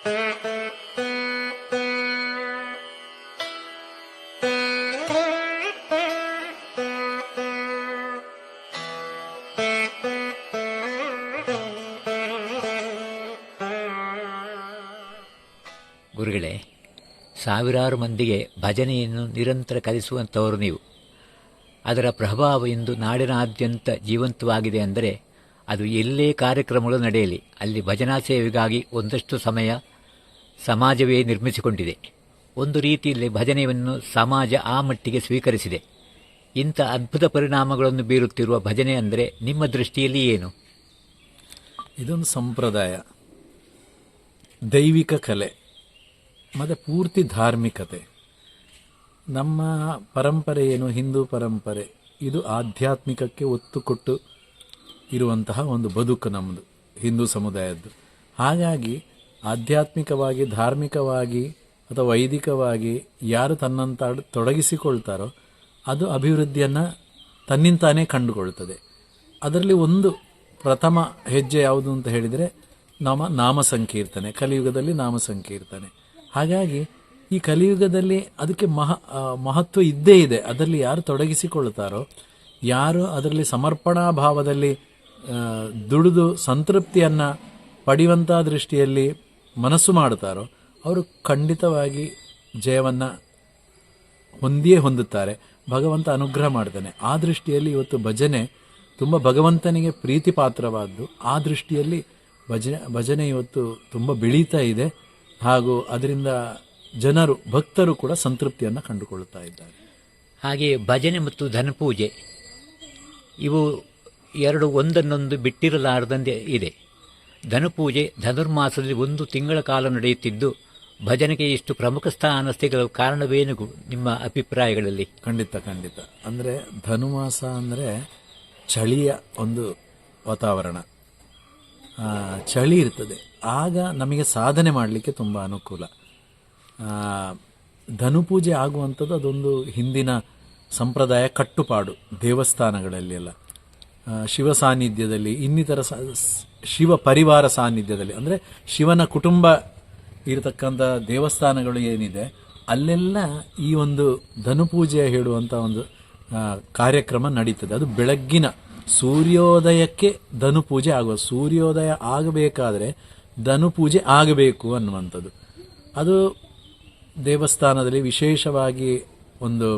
ಗುರುಗಳೇ, ಸಾವಿರಾರು ಮಂದಿಗೆ ಭಜನೆಯನ್ನು ನಿರಂತರ ಕಲಿಸುವಂಥವರು ನೀವು. ಅದರ ಪ್ರಭಾವ ಇಂದು ನಾಡಿನಾದ್ಯಂತ ಜೀವಂತವಾಗಿದೆ ಅಂದರೆ ಅದು ಎಲ್ಲೇ ಕಾರ್ಯಕ್ರಮಗಳು ನಡೆಯಲಿ ಅಲ್ಲಿ ಭಜನಾ ಸೇವೆಗಾಗಿ ಒಂದಷ್ಟು ಸಮಯ ಸಮಾಜವೇ ನಿರ್ಮಿಸಿಕೊಂಡಿದೆ. ಒಂದು ರೀತಿಯಲ್ಲಿ ಭಜನೆಯನ್ನು ಸಮಾಜ ಆ ಮಟ್ಟಿಗೆ ಸ್ವೀಕರಿಸಿದೆ. ಇಂಥ ಅದ್ಭುತ ಪರಿಣಾಮಗಳನ್ನು ಬೀರುತ್ತಿರುವ ಭಜನೆ ಅಂದರೆ ನಿಮ್ಮ ದೃಷ್ಟಿಯಲ್ಲಿ ಏನು? ಇದೊಂದು ಸಂಪ್ರದಾಯ, ದೈವಿಕ ಕಲೆ ಮತ್ತು ಪೂರ್ತಿ ಧಾರ್ಮಿಕತೆ. ನಮ್ಮ ಪರಂಪರೆ ಏನು, ಹಿಂದೂ ಪರಂಪರೆ, ಇದು ಆಧ್ಯಾತ್ಮಿಕಕ್ಕೆ ಒತ್ತು ಕೊಟ್ಟು ಇರುವಂತಹ ಒಂದು ಬದುಕು ನಮ್ಮದು ಹಿಂದೂ ಸಮುದಾಯದ್ದು. ಹಾಗಾಗಿ ಆಧ್ಯಾತ್ಮಿಕವಾಗಿ, ಧಾರ್ಮಿಕವಾಗಿ ಅಥವಾ ವೈದಿಕವಾಗಿ ಯಾರು ತನ್ನಂತ ತೊಡಗಿಸಿಕೊಳ್ತಾರೋ ಅದು ಅಭಿವೃದ್ಧಿಯನ್ನು ತನ್ನಿಂತಾನೇ ಕಂಡುಕೊಳ್ತದೆ. ಅದರಲ್ಲಿ ಒಂದು ಪ್ರಥಮ ಹೆಜ್ಜೆ ಯಾವುದು ಅಂತ ಹೇಳಿದರೆ ನಾಮ ಸಂಕೀರ್ತನೆ, ಕಲಿಯುಗದಲ್ಲಿ ನಾಮ ಸಂಕೀರ್ತನೆ. ಹಾಗಾಗಿ ಈ ಕಲಿಯುಗದಲ್ಲಿ ಅದಕ್ಕೆ ಮಹತ್ವ ಇದ್ದೇ ಇದೆ. ಅದರಲ್ಲಿ ಯಾರು ತೊಡಗಿಸಿಕೊಳ್ತಾರೋ, ಯಾರು ಅದರಲ್ಲಿ ಸಮರ್ಪಣಾ ಭಾವದಲ್ಲಿ ದುಡಿದು ಸಂತೃಪ್ತಿಯನ್ನು ಪಡೆಯುವಂಥ ದೃಷ್ಟಿಯಲ್ಲಿ ಮನಸ್ಸು ಮಾಡುತ್ತಾರೋ ಅವರು ಖಂಡಿತವಾಗಿ ಜಯವನ್ನು ಹೊಂದಿಯೇ ಹೊಂದುತ್ತಾರೆ. ಭಗವಂತ ಅನುಗ್ರಹ ಮಾಡ್ತಾನೆ. ಆ ದೃಷ್ಟಿಯಲ್ಲಿ ಇವತ್ತು ಭಜನೆ ತುಂಬ ಭಗವಂತನಿಗೆ ಪ್ರೀತಿ ಪಾತ್ರವಾದ್ದು. ಆ ದೃಷ್ಟಿಯಲ್ಲಿ ಭಜನೆ ಇವತ್ತು ತುಂಬ ಬೆಳೀತಾ ಇದೆ. ಹಾಗೂ ಅದರಿಂದ ಜನರು, ಭಕ್ತರು ಕೂಡ ಸಂತೃಪ್ತಿಯನ್ನು ಕಂಡುಕೊಳ್ಳುತ್ತಾ ಇದ್ದಾರೆ. ಹಾಗೆ ಭಜನೆ ಮತ್ತು ಧನಪೂಜೆ ಇವು ಎರಡು ಒಂದನ್ನೊಂದು ಬಿಟ್ಟಿರಲಾರದಂತೆ ಇದೆ. ಧನಪೂಜೆ ಧನುರ್ಮಾಸದಲ್ಲಿ 1 ತಿಂಗಳ ಕಾಲ ನಡೆಯುತ್ತಿದ್ದು ಭಜನೆಗೆ ಇಷ್ಟು ಪ್ರಮುಖ ಸ್ಥಾನ ಸಿಗಲು ಕಾರಣವೇನು ನಿಮ್ಮ ಅಭಿಪ್ರಾಯಗಳಲ್ಲಿ? ಖಂಡಿತ. ಅಂದರೆ ಧನುಮಾಸ ಅಂದರೆ ಚಳಿಯ ಒಂದು ವಾತಾವರಣ, ಚಳಿ ಇರ್ತದೆ. ಆಗ ನಮಗೆ ಸಾಧನೆ ಮಾಡಲಿಕ್ಕೆ ತುಂಬ ಅನುಕೂಲ. ಧನುಪೂಜೆ ಆಗುವಂಥದ್ದು ಅದೊಂದು ಹಿಂದಿನ ಸಂಪ್ರದಾಯ, ಕಟ್ಟುಪಾಡು. ದೇವಸ್ಥಾನಗಳಲ್ಲಿ ಎಲ್ಲ ಶಿವ ಸಾನ್ನಿಧ್ಯದಲ್ಲಿ, ಇನ್ನಿತರ ಶಿವ ಪರಿವಾರ ಸಾನ್ನಿಧ್ಯದಲ್ಲಿ, ಅಂದರೆ ಶಿವನ ಕುಟುಂಬ ಇರತಕ್ಕಂಥ ದೇವಸ್ಥಾನಗಳು ಏನಿದೆ ಅಲ್ಲೆಲ್ಲ ಈ ಒಂದು ಧನುಪೂಜೆ ಹೇಳುವಂಥ ಒಂದು ಕಾರ್ಯಕ್ರಮ ನಡೀತದೆ. ಅದು ಬೆಳಗ್ಗಿನ ಸೂರ್ಯೋದಯಕ್ಕೆ ಧನುಪೂಜೆ ಆಗುವ, ಸೂರ್ಯೋದಯ ಆಗಬೇಕಾದ್ರೆ ಧನುಪೂಜೆ ಆಗಬೇಕು ಅನ್ನುವಂಥದ್ದು. ಅದು ದೇವಸ್ಥಾನದಲ್ಲಿ ವಿಶೇಷವಾಗಿ ಒಂದು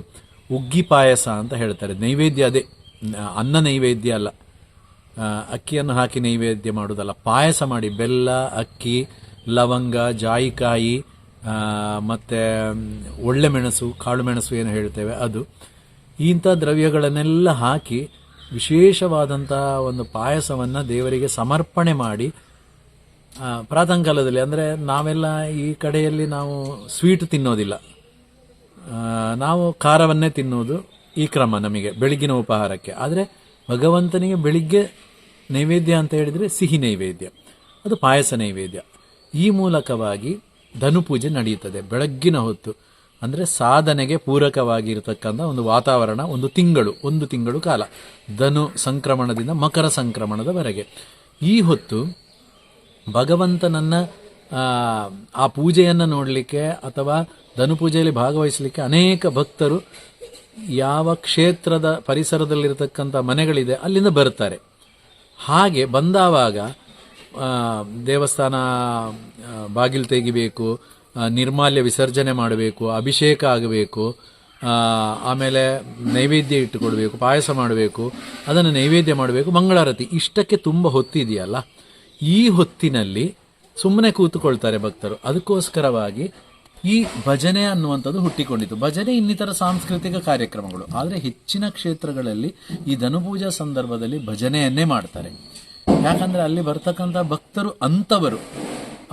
ಉಗ್ಗಿ ಪಾಯಸ ಅಂತ ಹೇಳ್ತಾರೆ. ನೈವೇದ್ಯ ಅದೇ, ಅನ್ನ ನೈವೇದ್ಯ ಅಲ್ಲ, ಅಕ್ಕಿಯನ್ನು ಹಾಕಿ ನೈವೇದ್ಯ ಮಾಡೋದಲ್ಲ. ಪಾಯಸ ಮಾಡಿ ಬೆಲ್ಲ, ಅಕ್ಕಿ, ಲವಂಗ, ಜಾಯಿಕಾಯಿ ಮತ್ತು ಒಳ್ಳೆ ಮೆಣಸು, ಕಾಳು ಮೆಣಸು ಏನು ಹೇಳ್ತೇವೆ ಅದು, ಇಂಥ ದ್ರವ್ಯಗಳನ್ನೆಲ್ಲ ಹಾಕಿ ವಿಶೇಷವಾದಂಥ ಒಂದು ಪಾಯಸವನ್ನು ದೇವರಿಗೆ ಸಮರ್ಪಣೆ ಮಾಡಿ ಪ್ರಾತಃ ಕಾಲದಲ್ಲಿ, ಅಂದರೆ ನಾವೆಲ್ಲ ಈ ಕಡೆಯಲ್ಲಿ ನಾವು ಸ್ವೀಟ್ ತಿನ್ನೋದಿಲ್ಲ, ನಾವು ಖಾರವನ್ನೇ ತಿನ್ನೋದು ಈ ಕ್ರಮ ನಮಗೆ ಬೆಳಿಗ್ಗಿನ ಉಪಹಾರಕ್ಕೆ. ಆದರೆ ಭಗವಂತನಿಗೆ ಬೆಳಿಗ್ಗೆ ನೈವೇದ್ಯ ಅಂತ ಹೇಳಿದರೆ ಸಿಹಿ ನೈವೇದ್ಯ, ಅದು ಪಾಯಸ ನೈವೇದ್ಯ. ಈ ಮೂಲಕವಾಗಿ ಧನುಪೂಜೆ ನಡೆಯುತ್ತದೆ ಬೆಳಗ್ಗಿನ ಹೊತ್ತು. ಅಂದರೆ ಸಾಧನೆಗೆ ಪೂರಕವಾಗಿರತಕ್ಕಂಥ ಒಂದು ವಾತಾವರಣ, ಒಂದು ತಿಂಗಳು ಕಾಲ, ಧನು ಸಂಕ್ರಮಣದಿಂದ ಮಕರ ಸಂಕ್ರಮಣದವರೆಗೆ. ಈ ಹೊತ್ತು ಭಗವಂತನನ್ನ ಆ ಪೂಜೆಯನ್ನು ನೋಡಲಿಕ್ಕೆ ಅಥವಾ ಧನುಪೂಜೆಯಲ್ಲಿ ಭಾಗವಹಿಸಲಿಕ್ಕೆ ಅನೇಕ ಭಕ್ತರು ಯಾವ ಕ್ಷೇತ್ರದ ಪರಿಸರದಲ್ಲಿರತಕ್ಕಂಥ ಮನೆಗಳಿದೆ ಅಲ್ಲಿಂದ ಬರ್ತಾರೆ. ಹಾಗೆ ಬಂದಾವಾಗ ದೇವಸ್ಥಾನ ಬಾಗಿಲು ತೆಗಿಬೇಕು, ನಿರ್ಮಾಲ್ಯ ವಿಸರ್ಜನೆ ಮಾಡಬೇಕು, ಅಭಿಷೇಕ ಆಗಬೇಕು, ಆಮೇಲೆ ನೈವೇದ್ಯ ಇಟ್ಟುಕೊಳ್ಬೇಕು, ಪಾಯಸ ಮಾಡಬೇಕು, ಅದನ್ನು ನೈವೇದ್ಯ ಮಾಡಬೇಕು, ಮಂಗಳಾರತಿ. ಇಷ್ಟಕ್ಕೆ ತುಂಬ ಹೊತ್ತಿದೆಯಲ್ಲ, ಈ ಹೊತ್ತಿನಲ್ಲಿ ಸುಮ್ಮನೆ ಕೂತುಕೊಳ್ತಾರೆ ಭಕ್ತರು. ಅದಕ್ಕೋಸ್ಕರವಾಗಿ ಈ ಭಜನೆ ಅನ್ನುವಂಥದ್ದು ಹುಟ್ಟಿಕೊಂಡಿತು. ಭಜನೆ ಇನ್ನಿತರ ಸಾಂಸ್ಕೃತಿಕ ಕಾರ್ಯಕ್ರಮಗಳು, ಆದರೆ ಹೆಚ್ಚಿನ ಕ್ಷೇತ್ರಗಳಲ್ಲಿ ಈ ಧನುಪೂಜಾ ಸಂದರ್ಭದಲ್ಲಿ ಭಜನೆಯನ್ನೇ ಮಾಡ್ತಾರೆ. ಯಾಕಂದ್ರೆ ಅಲ್ಲಿ ಬರ್ತಕ್ಕಂಥ ಭಕ್ತರು ಅಂಥವರು,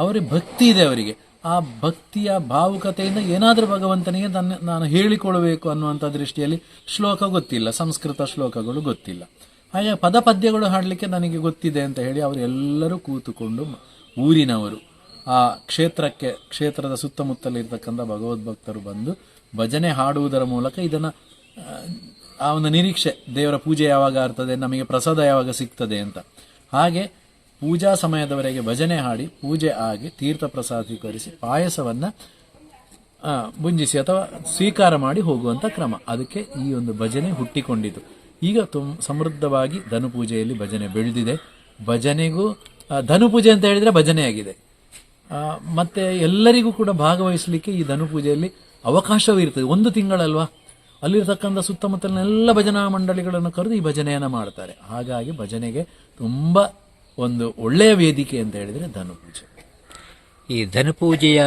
ಅವರಿಗೆ ಭಕ್ತಿ ಇದೆ. ಅವರಿಗೆ ಆ ಭಕ್ತಿಯ ಭಾವುಕತೆಯಿಂದ ಏನಾದರೂ ಭಗವಂತನಿಗೆ ನಾನು ಹೇಳಿಕೊಳ್ಬೇಕು ಅನ್ನುವಂಥ ದೃಷ್ಟಿಯಲ್ಲಿ ಶ್ಲೋಕ ಗೊತ್ತಿಲ್ಲ, ಸಂಸ್ಕೃತ ಶ್ಲೋಕಗಳು ಗೊತ್ತಿಲ್ಲ, ಹಾಗೆ ಪದ್ಯಗಳು ಹಾಡಲಿಕ್ಕೆ ನನಗೆ ಗೊತ್ತಿದೆ ಅಂತ ಹೇಳಿ ಅವರೆಲ್ಲರೂ ಕೂತುಕೊಂಡು ಊರಿನವರು ಆ ಕ್ಷೇತ್ರದ ಸುತ್ತಮುತ್ತಲಿರ್ತಕ್ಕಂಥ ಭಗವದ್ಭಕ್ತರು ಬಂದು ಭಜನೆ ಹಾಡುವುದರ ಮೂಲಕ ಇದನ್ನು ಆ ಒಂದು ನಿರೀಕ್ಷೆ, ದೇವರ ಪೂಜೆ ಯಾವಾಗ ಆಗ್ತದೆ, ನಮಗೆ ಪ್ರಸಾದ ಯಾವಾಗ ಸಿಗ್ತದೆ ಅಂತ. ಹಾಗೆ ಪೂಜಾ ಸಮಯದವರೆಗೆ ಭಜನೆ ಹಾಡಿ ಪೂಜೆ ಆಗಿ ತೀರ್ಥ ಪ್ರಸಾದ ಸ್ವೀಕರಿಸಿ ಪಾಯಸವನ್ನು ಮುಂಜಿಸಿ ಅಥವಾ ಸ್ವೀಕಾರ ಮಾಡಿ ಹೋಗುವಂಥ ಕ್ರಮ. ಅದಕ್ಕೆ ಈ ಒಂದು ಭಜನೆ ಹುಟ್ಟಿಕೊಂಡಿತು. ಈಗ ಸಮೃದ್ಧವಾಗಿ ಧನುಪೂಜೆಯಲ್ಲಿ ಭಜನೆ ಬೆಳೆದಿದೆ. ಭಜನೆಗೂ ಧನುಪೂಜೆ ಅಂತ ಹೇಳಿದರೆ ಭಜನೆ ಆಗಿದೆ. ಮತ್ತೆ ಎಲ್ಲರಿಗೂ ಕೂಡ ಭಾಗವಹಿಸಲಿಕ್ಕೆ ಈ ಧನುಪೂಜೆಯಲ್ಲಿ ಅವಕಾಶವೂ ಇರ್ತದೆ. ಒಂದು ತಿಂಗಳಲ್ವಾ, ಅಲ್ಲಿರ್ತಕ್ಕಂಥ ಸುತ್ತಮುತ್ತಲಿನ ಎಲ್ಲ ಭಜನಾ ಮಂಡಳಿಗಳನ್ನು ಕರೆದು ಈ ಭಜನೆಯನ್ನು ಮಾಡ್ತಾರೆ. ಹಾಗಾಗಿ ಭಜನೆಗೆ ತುಂಬ ಒಂದು ಒಳ್ಳೆಯ ವೇದಿಕೆ ಅಂತ ಹೇಳಿದರೆ ಧನುಪೂಜೆ. ಈ ಧನುಪೂಜೆಯ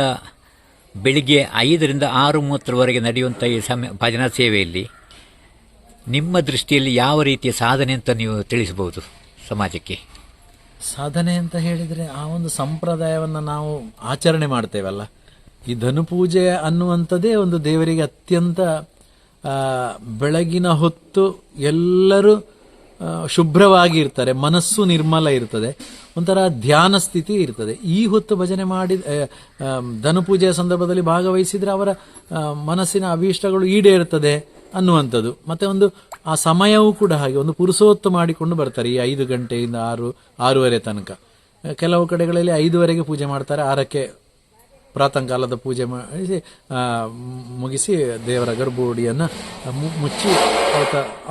ಬೆಳಿಗ್ಗೆ 5ರಿಂದ 6:30ವರೆಗೆ ನಡೆಯುವಂಥ ಈ ಭಜನಾ ಸೇವೆಯಲ್ಲಿ ನಿಮ್ಮ ದೃಷ್ಟಿಯಲ್ಲಿ ಯಾವ ರೀತಿಯ ಸಾಧನೆ ಅಂತ ನೀವು ತಿಳಿಸಬಹುದು ಸಮಾಜಕ್ಕೆ? ಸಾಧನೆ ಅಂತ ಹೇಳಿದರೆ ಆ ಒಂದು ಸಂಪ್ರದಾಯವನ್ನು ನಾವು ಆಚರಣೆ ಮಾಡ್ತೇವಲ್ಲ, ಈ ಧನುಪೂಜೆ ಅನ್ನುವಂಥದ್ದೇ ಒಂದು ದೇವರಿಗೆ ಅತ್ಯಂತ ಬೆಳಗಿನ ಹೊತ್ತು ಎಲ್ಲರೂ ಶುಭ್ರವಾಗಿ ಇರ್ತಾರೆ, ಮನಸ್ಸು ನಿರ್ಮಲ ಇರ್ತದೆ, ಒಂಥರ ಧ್ಯಾನ ಸ್ಥಿತಿ ಇರ್ತದೆ. ಈ ಹೊತ್ತು ಭಜನೆ ಮಾಡಿ ಧನುಪೂಜೆಯ ಸಂದರ್ಭದಲ್ಲಿ ಭಾಗವಹಿಸಿದರೆ ಅವರ ಮನಸ್ಸಿನ ಅಭೀಷ್ಟಗಳು ಈಡೇರ್ತದೆ ಅನ್ನುವಂಥದ್ದು. ಮತ್ತೆ ಒಂದು ಆ ಸಮಯವೂ ಕೂಡ ಹಾಗೆ ಒಂದು ಪುರುಸೋತ್ತು ಮಾಡಿಕೊಂಡು ಬರ್ತಾರೆ. ಈ 5 ಗಂಟೆಯಿಂದ 6:30 ತನಕ. ಕೆಲವು ಕಡೆಗಳಲ್ಲಿ 5ವರೆಗೆ ಪೂಜೆ ಮಾಡ್ತಾರೆ, 6ಕ್ಕೆ ಪ್ರಾತಃ ಕಾಲದ ಪೂಜೆ ಮಾಡಿ ಮುಗಿಸಿ ದೇವರ ಗರ್ಭಗುಡಿಯನ್ನು ಮುಚ್ಚಿ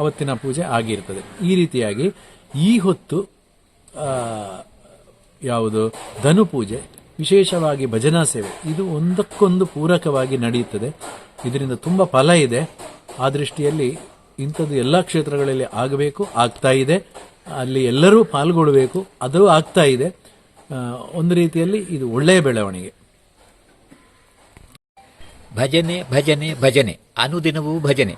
ಅವತ್ತಿನ ಪೂಜೆ ಆಗಿರ್ತದೆ. ಈ ರೀತಿಯಾಗಿ ಈ ಹೊತ್ತು ಯಾವುದು ಧನುಪೂಜೆ, ವಿಶೇಷವಾಗಿ ಭಜನಾ ಸೇವೆ, ಇದು ಒಂದಕ್ಕೊಂದು ಪೂರಕವಾಗಿ ನಡೆಯುತ್ತದೆ. ಇದರಿಂದ ತುಂಬ ಫಲ ಇದೆ. ಆ ದೃಷ್ಟಿಯಲ್ಲಿ ಇಂಥದ್ದು ಎಲ್ಲ ಕ್ಷೇತ್ರಗಳಲ್ಲಿ ಆಗಬೇಕು, ಆಗ್ತಾ ಇದೆ. ಅಲ್ಲಿ ಎಲ್ಲರೂ ಪಾಲ್ಗೊಳ್ಳಬೇಕು, ಅದು ಆಗ್ತಾ ಇದೆ. ಒಂದು ರೀತಿಯಲ್ಲಿ ಇದು ಒಳ್ಳೆಯ ಬೆಳವಣಿಗೆ. ಭಜನೆ ಭಜನೆ ಭಜನೆ, ಅನುದಿನವೂ ಭಜನೆ.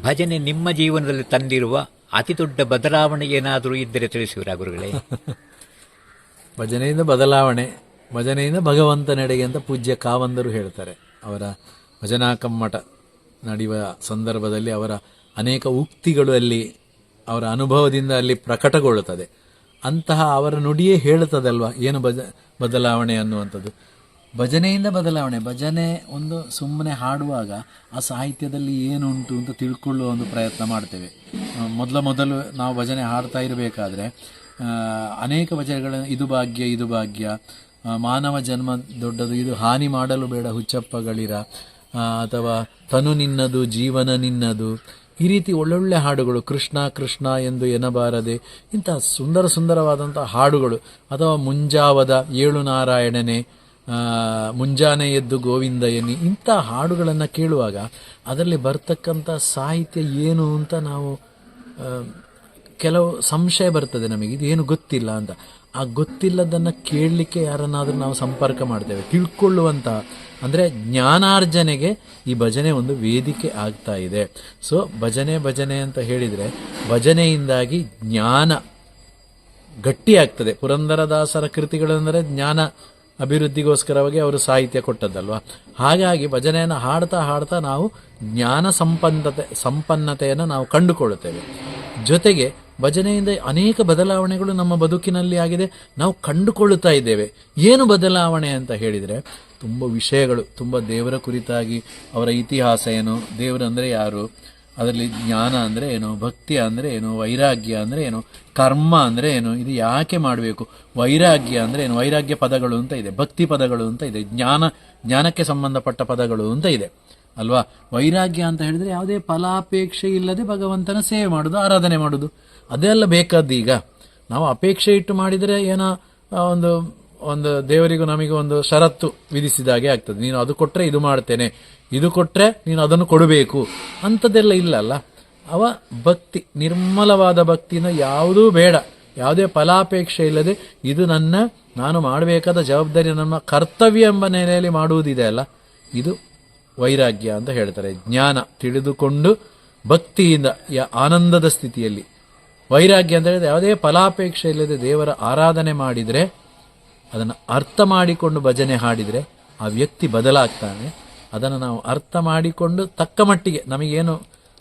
ಭಜನೆ ನಿಮ್ಮ ಜೀವನದಲ್ಲಿ ತಂದಿರುವ ಅತಿ ದೊಡ್ಡ ಬದಲಾವಣೆ ಏನಾದರೂ ಇದ್ದರೆ ತಿಳಿಸುವಿರಾ ಗುರುಗಳೇ? ಭಜನೆಯಿಂದ ಬದಲಾವಣೆ, ಭಜನೆಯಿಂದ ಭಗವಂತನೆಡೆಗೆ ಅಂತ ಪೂಜ್ಯ ಕಾವಂದರು ಹೇಳ್ತಾರೆ. ಅವರ ಭಜನಾ ಕಮ್ಮಟ ನಡೆಯುವ ಸಂದರ್ಭದಲ್ಲಿ ಅವರ ಅನೇಕ ಉಕ್ತಿಗಳು ಅಲ್ಲಿ ಅವರ ಅನುಭವದಿಂದ ಅಲ್ಲಿ ಪ್ರಕಟಗೊಳ್ಳುತ್ತದೆ. ಅಂತಹ ಅವರ ನುಡಿಯೇ ಹೇಳುತ್ತದಲ್ವ ಏನು ಬದಲಾವಣೆ ಅನ್ನುವಂಥದ್ದು. ಭಜನೆಯಿಂದ ಬದಲಾವಣೆ. ಭಜನೆ ಒಂದು ಸುಮ್ಮನೆ ಹಾಡುವಾಗ ಆ ಸಾಹಿತ್ಯದಲ್ಲಿ ಏನುಂಟು ಅಂತ ತಿಳ್ಕೊಳ್ಳುವ ಒಂದು ಪ್ರಯತ್ನ ಮಾಡ್ತೇವೆ. ಮೊದಲು ನಾವು ಭಜನೆ ಹಾಡ್ತಾ ಇರಬೇಕಾದ್ರೆ ಅನೇಕ ಭಜನೆಗಳನ್ನು ಇದು ಭಾಗ್ಯ ಇದು ಭಾಗ್ಯ, ಮಾನವ ಜನ್ಮ ದೊಡ್ಡದು, ಇದು ಹಾನಿ ಮಾಡಲು ಬೇಡ ಹುಚ್ಚಪ್ಪಗಳಿರ, ಅಥವಾ ತನು ನಿನ್ನದು ಜೀವನ ನಿನ್ನದು, ಈ ರೀತಿ ಒಳ್ಳೊಳ್ಳೆ ಹಾಡುಗಳು, ಕೃಷ್ಣ ಕೃಷ್ಣ ಎಂದು ಎನ್ನಬಾರದೆ, ಇಂಥ ಸುಂದರವಾದಂಥ ಹಾಡುಗಳು. ಅಥವಾ ಮುಂಜಾವದ ಏಳು ನಾರಾಯಣನೇ, ಮುಂಜಾನೆ ಎದ್ದು ಗೋವಿಂದ ಎನ್ನಿ, ಇಂಥ ಹಾಡುಗಳನ್ನು ಕೇಳುವಾಗ ಅದರಲ್ಲಿ ಬರ್ತಕ್ಕಂಥ ಸಾಹಿತ್ಯ ಏನು ಅಂತ ನಾವು ಕೆಲವು ಸಂಶಯ ಬರ್ತದೆ ನಮಗೆ, ಇದೇನು ಗೊತ್ತಿಲ್ಲ ಅಂತ. ಆ ಗೊತ್ತಿಲ್ಲದನ್ನು ಕೇಳಲಿಕ್ಕೆ ಯಾರನ್ನಾದರೂ ನಾವು ಸಂಪರ್ಕ ಮಾಡ್ತೇವೆ. ತಿಳ್ಕೊಳ್ಳುವಂತಹ ಅಂದರೆ ಜ್ಞಾನಾರ್ಜನೆಗೆ ಈ ಭಜನೆ ಒಂದು ವೇದಿಕೆ ಆಗ್ತಾ ಇದೆ. ಸೊ ಭಜನೆ ಅಂತ ಹೇಳಿದರೆ ಭಜನೆಯಿಂದಾಗಿ ಜ್ಞಾನ ಗಟ್ಟಿಯಾಗ್ತದೆ. ಪುರಂದರದಾಸರ ಕೃತಿಗಳೆಂದರೆ ಜ್ಞಾನ ಅಭಿವೃದ್ಧಿಗೋಸ್ಕರವಾಗಿ ಅವರು ಸಾಹಿತ್ಯ ಕೊಟ್ಟದ್ದಲ್ವ. ಹಾಗಾಗಿ ಭಜನೆಯನ್ನು ಹಾಡ್ತಾ ನಾವು ಜ್ಞಾನ ಸಂಪನ್ನತೆಯನ್ನು ನಾವು ಕಂಡುಕೊಳ್ಳುತ್ತೇವೆ. ಜೊತೆಗೆ ಭಜನೆಯಿಂದ ಅನೇಕ ಬದಲಾವಣೆಗಳು ನಮ್ಮ ಬದುಕಿನಲ್ಲಿ ಆಗಿದೆ, ನಾವು ಕಂಡುಕೊಳ್ಳುತ್ತಾ ಇದ್ದೇವೆ. ಏನು ಬದಲಾವಣೆ ಅಂತ ಹೇಳಿದರೆ ತುಂಬ ವಿಷಯಗಳು, ತುಂಬ ದೇವರ ಕುರಿತಾಗಿ ಅವರ ಇತಿಹಾಸ ಏನು, ದೇವರು ಅಂದರೆ ಯಾರು, ಅದರಲ್ಲಿ ಜ್ಞಾನ ಅಂದರೆ ಏನು, ಭಕ್ತಿ ಅಂದರೆ ಏನು, ವೈರಾಗ್ಯ ಅಂದರೆ ಏನು, ಕರ್ಮ ಅಂದರೆ ಏನು, ಇದು ಯಾಕೆ ಮಾಡಬೇಕು, ವೈರಾಗ್ಯ ಅಂದರೆ ಏನು, ವೈರಾಗ್ಯ ಪದಗಳು ಅಂತ ಇದೆ, ಭಕ್ತಿ ಪದಗಳು ಅಂತ ಇದೆ, ಜ್ಞಾನಕ್ಕೆ ಸಂಬಂಧಪಟ್ಟ ಪದಗಳು ಅಂತ ಇದೆ ಅಲ್ವಾ. ವೈರಾಗ್ಯ ಅಂತ ಹೇಳಿದರೆ ಯಾವುದೇ ಫಲಾಪೇಕ್ಷೆ ಇಲ್ಲದೆ ಭಗವಂತನ ಸೇವೆ ಮಾಡೋದು, ಆರಾಧನೆ ಮಾಡೋದು, ಅದೆಲ್ಲ ಬೇಕಾದ್ದು. ಈಗ ನಾವು ಅಪೇಕ್ಷೆ ಇಟ್ಟು ಮಾಡಿದರೆ ಏನೋ ಒಂದು ದೇವರಿಗೂ ನಮಗೆ ಒಂದು ಷರತ್ತು ವಿಧಿಸಿದಾಗೆ ಆಗ್ತದೆ. ನೀನು ಅದು ಕೊಟ್ಟರೆ ಇದು ಮಾಡ್ತೇನೆ, ಇದು ಕೊಟ್ಟರೆ ನೀನು ಅದನ್ನು ಕೊಡಬೇಕು ಅಂಥದ್ದೆಲ್ಲ ಇಲ್ಲಲ್ಲ. ಅವ ಭಕ್ತಿ, ನಿರ್ಮಲವಾದ ಭಕ್ತಿಯಿಂದ ಯಾವುದೂ ಬೇಡ, ಯಾವುದೇ ಫಲಾಪೇಕ್ಷೆ ಇಲ್ಲದೆ ಇದು ನಾನು ಮಾಡಬೇಕಾದ ಜವಾಬ್ದಾರಿ, ನಮ್ಮ ಕರ್ತವ್ಯ ಎಂಬ ನೆಲೆಯಲ್ಲಿ ಮಾಡುವುದಿದೆ ಅಲ್ಲ, ಇದು ವೈರಾಗ್ಯ ಅಂತ ಹೇಳ್ತಾರೆ. ಜ್ಞಾನ ತಿಳಿದುಕೊಂಡು ಭಕ್ತಿಯಿಂದ ಆನಂದದ ಸ್ಥಿತಿಯಲ್ಲಿ. ವೈರಾಗ್ಯ ಅಂತ ಹೇಳಿದ್ರೆ ಯಾವುದೇ ಫಲಾಪೇಕ್ಷೆ ಇಲ್ಲದೆ ದೇವರ ಆರಾಧನೆ ಮಾಡಿದರೆ, ಅದನ್ನು ಅರ್ಥ ಮಾಡಿಕೊಂಡು ಭಜನೆ ಹಾಡಿದರೆ ಆ ವ್ಯಕ್ತಿ ಬದಲಾಗ್ತಾನೆ. ಅದನ್ನು ನಾವು ಅರ್ಥ ಮಾಡಿಕೊಂಡು ತಕ್ಕ ಮಟ್ಟಿಗೆ ನಮಗೇನು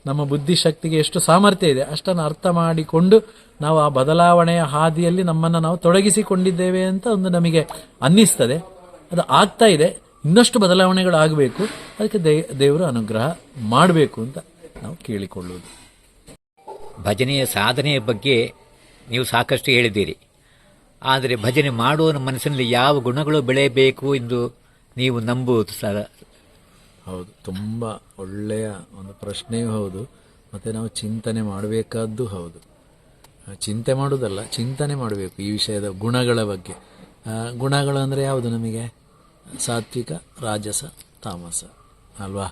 ನಮ್ಮ ಬುದ್ಧಿಶಕ್ತಿಗೆ ಎಷ್ಟು ಸಾಮರ್ಥ್ಯ ಇದೆ ಅಷ್ಟನ್ನು ಅರ್ಥ ಮಾಡಿಕೊಂಡು ನಾವು ಆ ಬದಲಾವಣೆಯ ಹಾದಿಯಲ್ಲಿ ನಮ್ಮನ್ನು ನಾವು ತೊಡಗಿಸಿಕೊಂಡಿದ್ದೇವೆ ಅಂತ ಒಂದು ನಮಗೆ ಅನ್ನಿಸ್ತದೆ. ಅದು ಆಗ್ತಾ ಇದೆ, ಇನ್ನಷ್ಟು ಬದಲಾವಣೆಗಳು ಆಗಬೇಕು. ಅದಕ್ಕೆ ದೇವರು ಅನುಗ್ರಹ ಮಾಡಬೇಕು ಅಂತ ನಾವು ಆದರೆ ಭಜನೆ ಮಾಡುವವನ ಮನಸ್ಸಿನಲ್ಲಿ ಯಾವ ಗುಣಗಳು ಬೆಳೆಯಬೇಕು ಎಂದು ನೀವು ನಂಬುವುದು ಸರ್. ಹೌದು, ತುಂಬ ಒಳ್ಳೆಯ ಒಂದು ಪ್ರಶ್ನೆಯೂ ಹೌದು, ಮತ್ತು ನಾವು ಚಿಂತನೆ ಮಾಡಬೇಕಾದ್ದು ಹೌದು. ಚಿಂತೆ ಮಾಡುವುದಲ್ಲ, ಚಿಂತನೆ ಮಾಡಬೇಕು ಈ ವಿಷಯದ ಗುಣಗಳ ಬಗ್ಗೆ. ಗುಣಗಳು ಅಂದರೆ ಯಾವುದು ನಮಗೆ? ಸಾತ್ವಿಕ, ರಾಜಸ, ತಾಮಸ ಅಲ್ವಾ?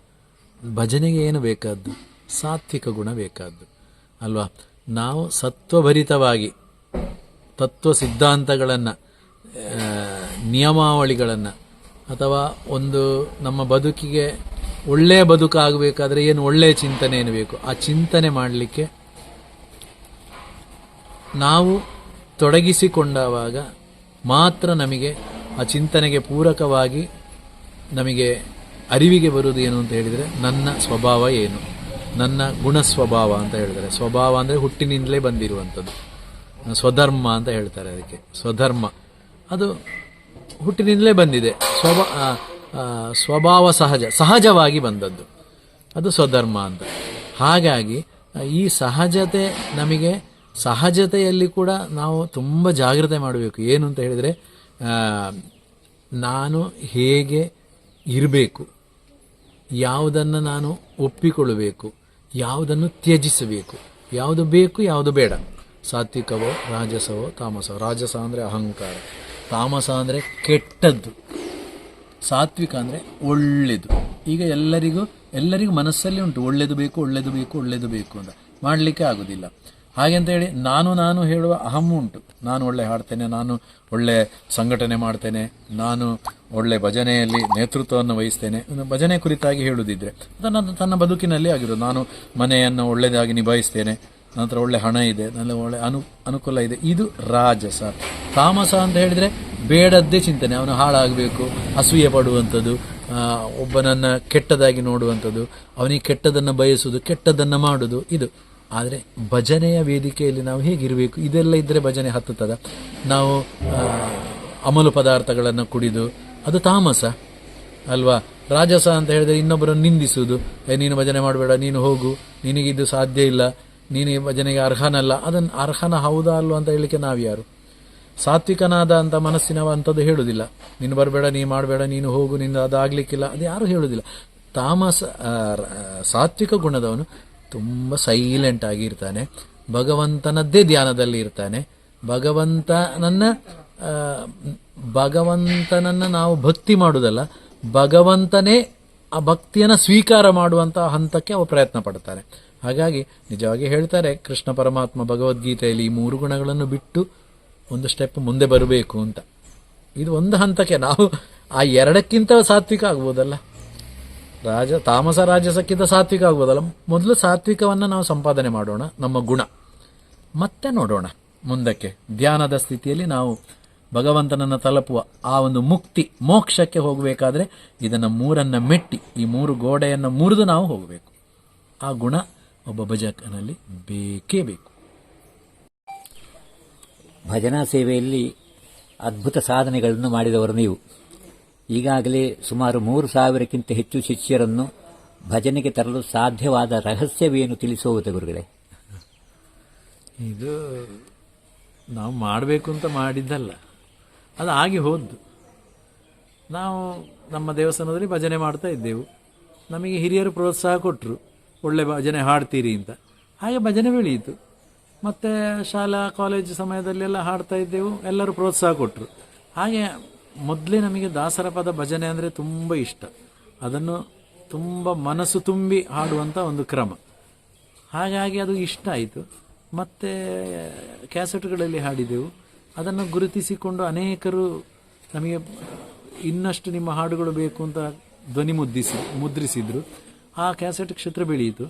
ಭಜನೆಗೆ ಏನು ಬೇಕಾದ್ದು? ಸಾತ್ವಿಕ ಗುಣ ಬೇಕಾದ್ದು ಅಲ್ವಾ? ನಾವು ಸತ್ವಭರಿತವಾಗಿ ತತ್ವ ಸಿದ್ಧಾಂತಗಳನ್ನು, ನಿಯಮಾವಳಿಗಳನ್ನು, ಅಥವಾ ಒಂದು ನಮ್ಮ ಬದುಕಿಗೆ ಒಳ್ಳೆಯ ಬದುಕಾಗಬೇಕಾದ್ರೆ ಏನು ಒಳ್ಳೆಯ ಚಿಂತನೆ ಏನು ಬೇಕು, ಆ ಚಿಂತನೆ ಮಾಡಲಿಕ್ಕೆ ನಾವು ತೊಡಗಿಸಿಕೊಂಡಾಗ ಮಾತ್ರ ನಮಗೆ ಆ ಚಿಂತನೆಗೆ ಪೂರಕವಾಗಿ ನಮಗೆ ಅರಿವಿಗೆ ಬರುವುದು ಏನು ಅಂತ ಹೇಳಿದರೆ, ನನ್ನ ಸ್ವಭಾವ ಏನು, ನನ್ನ ಗುಣ ಸ್ವಭಾವ ಅಂತ ಹೇಳಿದರೆ. ಸ್ವಭಾವ ಅಂದರೆ ಹುಟ್ಟಿನಿಂದಲೇ ಬಂದಿರುವಂಥದ್ದು, ಸ್ವಧರ್ಮ ಅಂತ ಹೇಳ್ತಾರೆ ಅದಕ್ಕೆ. ಸ್ವಧರ್ಮ ಅದು ಹುಟ್ಟಿನಿಂದಲೇ ಬಂದಿದೆ, ಸ್ವಭಾವ ಸಹಜವಾಗಿ ಬಂದದ್ದು, ಅದು ಸ್ವಧರ್ಮ ಅಂತ. ಹಾಗಾಗಿ ಈ ಸಹಜತೆ ನಮಗೆ, ಸಹಜತೆಯಲ್ಲಿ ಕೂಡ ನಾವು ತುಂಬ ಜಾಗ್ರತೆ ಮಾಡಬೇಕು. ಏನು ಅಂತ ಹೇಳಿದರೆ, ನಾನು ಹೇಗೆ ಇರಬೇಕು, ಯಾವುದನ್ನು ನಾನು ಒಪ್ಪಿಕೊಳ್ಳಬೇಕು, ಯಾವುದನ್ನು ತ್ಯಜಿಸಬೇಕು, ಯಾವುದು ಬೇಕು ಯಾವುದು ಬೇಡ, ಸಾತ್ವಿಕವೋ ರಾಜಸವೋ ತಾಮಸವೋ. ರಾಜಸ ಅಂದರೆ ಅಹಂಕಾರ, ತಾಮಸ ಅಂದರೆ ಕೆಟ್ಟದ್ದು, ಸಾತ್ವಿಕ ಅಂದರೆ ಒಳ್ಳೆಯದು. ಈಗ ಎಲ್ಲರಿಗೂ ಮನಸ್ಸಲ್ಲಿ ಉಂಟು ಒಳ್ಳೆಯದು ಬೇಕು, ಒಳ್ಳೆಯದು ಬೇಕು, ಒಳ್ಳೆಯದು ಬೇಕು ಅಂತ. ಮಾಡಲಿಕ್ಕೆ ಆಗೋದಿಲ್ಲ. ಹಾಗೆಂತ ಹೇಳಿ ನಾನು ಹೇಳುವ ಅಹಂ ಉಂಟು. ನಾನು ಒಳ್ಳೆ ಹಾಡ್ತೇನೆ, ನಾನು ಒಳ್ಳೆ ಸಂಘಟನೆ ಮಾಡ್ತೇನೆ, ನಾನು ಒಳ್ಳೆ ಭಜನೆಯಲ್ಲಿ ನೇತೃತ್ವವನ್ನು ವಹಿಸ್ತೇನೆ, ಭಜನೆ ಕುರಿತಾಗಿ ಹೇಳುವುದಿದ್ರೆ ತನ್ನ ಬದುಕಿನಲ್ಲಿ ಆಗಿರೋದು. ನಾನು ಮನೆಯನ್ನು ಒಳ್ಳೆಯದಾಗಿ ನಿಭಾಯಿಸ್ತೇನೆ, ನಂತರ ಒಳ್ಳೆ ಹಣ ಇದೆ, ನನ್ನ ಒಳ್ಳೆ ಅನುಕೂಲ ಇದೆ, ಇದು ರಾಜಸ. ತಾಮಸ ಅಂತ ಹೇಳಿದರೆ ಬೇಡದ್ದೇ ಚಿಂತನೆ, ಅವನು ಹಾಳಾಗಬೇಕು, ಅಸೂಯೆ ಪಡುವಂಥದ್ದು, ಒಬ್ಬನನ್ನು ಕೆಟ್ಟದಾಗಿ ನೋಡುವಂಥದ್ದು, ಅವನಿಗೆ ಕೆಟ್ಟದನ್ನು ಬಯಸುವುದು, ಕೆಟ್ಟದನ್ನು ಮಾಡುವುದು, ಇದು. ಆದರೆ ಭಜನೆಯ ವೇದಿಕೆಯಲ್ಲಿ ನಾವು ಹೇಗಿರಬೇಕು? ಇದೆಲ್ಲ ಇದ್ದರೆ ಭಜನೆ ಹತ್ತುತ್ತದೆ. ನಾವು ಅಮಲು ಪದಾರ್ಥಗಳನ್ನು ಕುಡಿದು, ಅದು ತಾಮಸ ಅಲ್ವಾ? ರಾಜಸ ಅಂತ ಹೇಳಿದರೆ ಇನ್ನೊಬ್ಬರನ್ನು ನಿಂದಿಸುವುದು, ನೀನು ಭಜನೆ ಮಾಡಬೇಡ, ನೀನು ಹೋಗು, ನಿನಗಿದು ಸಾಧ್ಯ ಇಲ್ಲ, ನೀನು ಈ ಭಜನೆಗೆ ಅರ್ಹನಲ್ಲ. ಅದನ್ನು ಅರ್ಹನ ಹೌದಾ ಅಲ್ವ ಅಂತ ಹೇಳಲಿಕ್ಕೆ ನಾವು ಯಾರು? ಸಾತ್ವಿಕನಾದ ಅಂತ ಮನಸ್ಸಿನವ ಅಂಥದ್ದು ಹೇಳುವುದಿಲ್ಲ, ನೀನು ಬರಬೇಡ, ನೀನು ಮಾಡಬೇಡ, ನೀನು ಹೋಗು, ನಿನ್ನ ಅದಾಗಲಿಕ್ಕಿಲ್ಲ, ಅದು ಯಾರು ಹೇಳುವುದಿಲ್ಲ. ಸಾತ್ವಿಕ ಗುಣದವನು ತುಂಬ ಸೈಲೆಂಟ್ ಆಗಿರ್ತಾನೆ, ಭಗವಂತನದ್ದೇ ಧ್ಯಾನದಲ್ಲಿ ಇರ್ತಾನೆ. ಭಗವಂತನನ್ನು ನಾವು ಭಕ್ತಿ ಮಾಡುವುದಲ್ಲ, ಭಗವಂತನೇ ಆ ಭಕ್ತಿಯನ್ನು ಸ್ವೀಕಾರ ಮಾಡುವಂತಹ ಹಂತಕ್ಕೆ ಅವ ಪ್ರಯತ್ನ ಪಡ್ತಾನೆ. ಹಾಗಾಗಿ ನಿಜವಾಗಿ ಹೇಳ್ತಾರೆ ಕೃಷ್ಣ ಪರಮಾತ್ಮ ಭಗವದ್ಗೀತೆಯಲ್ಲಿ, ಈ 3 ಗುಣಗಳನ್ನು ಬಿಟ್ಟು ಒಂದು ಸ್ಟೆಪ್ ಮುಂದೆ ಬರಬೇಕು ಅಂತ. ಇದು ಒಂದು ಹಂತಕ್ಕೆ ನಾವು ಆ 2ಕ್ಕಿಂತ ಸಾತ್ವಿಕ ಆಗ್ಬೋದಲ್ಲ, ತಾಮಸ ರಾಜಸಕ್ಕಿಂತ ಸಾತ್ವಿಕ ಆಗ್ಬೋದಲ್ಲ. ಮೊದಲು ಸಾತ್ವಿಕವನ್ನು ನಾವು ಸಂಪಾದನೆ ಮಾಡೋಣ, ನಮ್ಮ ಗುಣ, ಮತ್ತೆ ನೋಡೋಣ ಮುಂದಕ್ಕೆ. ಧ್ಯಾನದ ಸ್ಥಿತಿಯಲ್ಲಿ ನಾವು ಭಗವಂತನನ್ನು ತಲುಪುವ ಆ ಒಂದು ಮುಕ್ತಿ ಮೋಕ್ಷಕ್ಕೆ ಹೋಗಬೇಕಾದ್ರೆ ಇದನ್ನು 3 ಮೆಟ್ಟಿ, ಈ 3 ಗೋಡೆಯನ್ನು ಮುರಿದು ನಾವು ಹೋಗಬೇಕು. ಆ ಗುಣ ಒಬ್ಬ ಭಜಕನಲ್ಲಿ ಬೇಕೇ ಬೇಕು. ಭಜನಾ ಸೇವೆಯಲ್ಲಿ ಅದ್ಭುತ ಸಾಧನೆಗಳನ್ನು ಮಾಡಿದವರು ನೀವು. ಈಗಾಗಲೇ ಸುಮಾರು 3,000ಕ್ಕಿಂತ ಹೆಚ್ಚು ಶಿಷ್ಯರನ್ನು ಭಜನೆಗೆ ತರಲು ಸಾಧ್ಯವಾದ ರಹಸ್ಯವೇನು ತಿಳಿಸುವುದು ಗುರುಗಳೇ? ಇದು ನಾವು ಮಾಡಬೇಕು ಅಂತ ಮಾಡಿದ್ದಲ್ಲ, ಅದು ಆಗಿ ಹೋದ್ದು. ನಾವು ನಮ್ಮ ದೇವಸ್ಥಾನದಲ್ಲಿ ಭಜನೆ ಮಾಡ್ತಾ ಇದ್ದೆವು, ನಮಗೆ ಹಿರಿಯರು ಪ್ರೋತ್ಸಾಹ ಕೊಟ್ಟರು, ಒಳ್ಳೆ ಭಜನೆ ಹಾಡ್ತೀರಿ ಅಂತ. ಹಾಗೆ ಭಜನೆ ಬೆಳೆಯಿತು. ಮತ್ತು ಶಾಲಾ ಕಾಲೇಜು ಸಮಯದಲ್ಲೆಲ್ಲ ಹಾಡ್ತಾ ಇದ್ದೆವು, ಎಲ್ಲರೂ ಪ್ರೋತ್ಸಾಹ ಕೊಟ್ಟರು. ಹಾಗೆ ಮೊದಲೇ ನಮಗೆ ದಾಸರ ಪದ ಭಜನೆ ಅಂದರೆ ತುಂಬ ಇಷ್ಟ, ಅದನ್ನು ತುಂಬ ಮನಸ್ಸು ತುಂಬಿ ಹಾಡುವಂಥ ಒಂದು ಕ್ರಮ. ಹಾಗಾಗಿ ಅದು ಇಷ್ಟ ಆಯಿತು. ಮತ್ತು ಕ್ಯಾಸೆಟ್ಗಳಲ್ಲಿ ಹಾಡಿದೆವು, ಅದನ್ನು ಗುರುತಿಸಿಕೊಂಡು ಅನೇಕರು ನಮಗೆ ಇನ್ನಷ್ಟು ನಿಮ್ಮ ಹಾಡುಗಳು ಬೇಕು ಅಂತ ಧ್ವನಿ ಮುದ್ರಿಸಿದ್ರು. ಆ ಕ್ಯಾಸೆಟ್ ಕ್ಷೇತ್ರ ಬೆಳೆಯಿತು.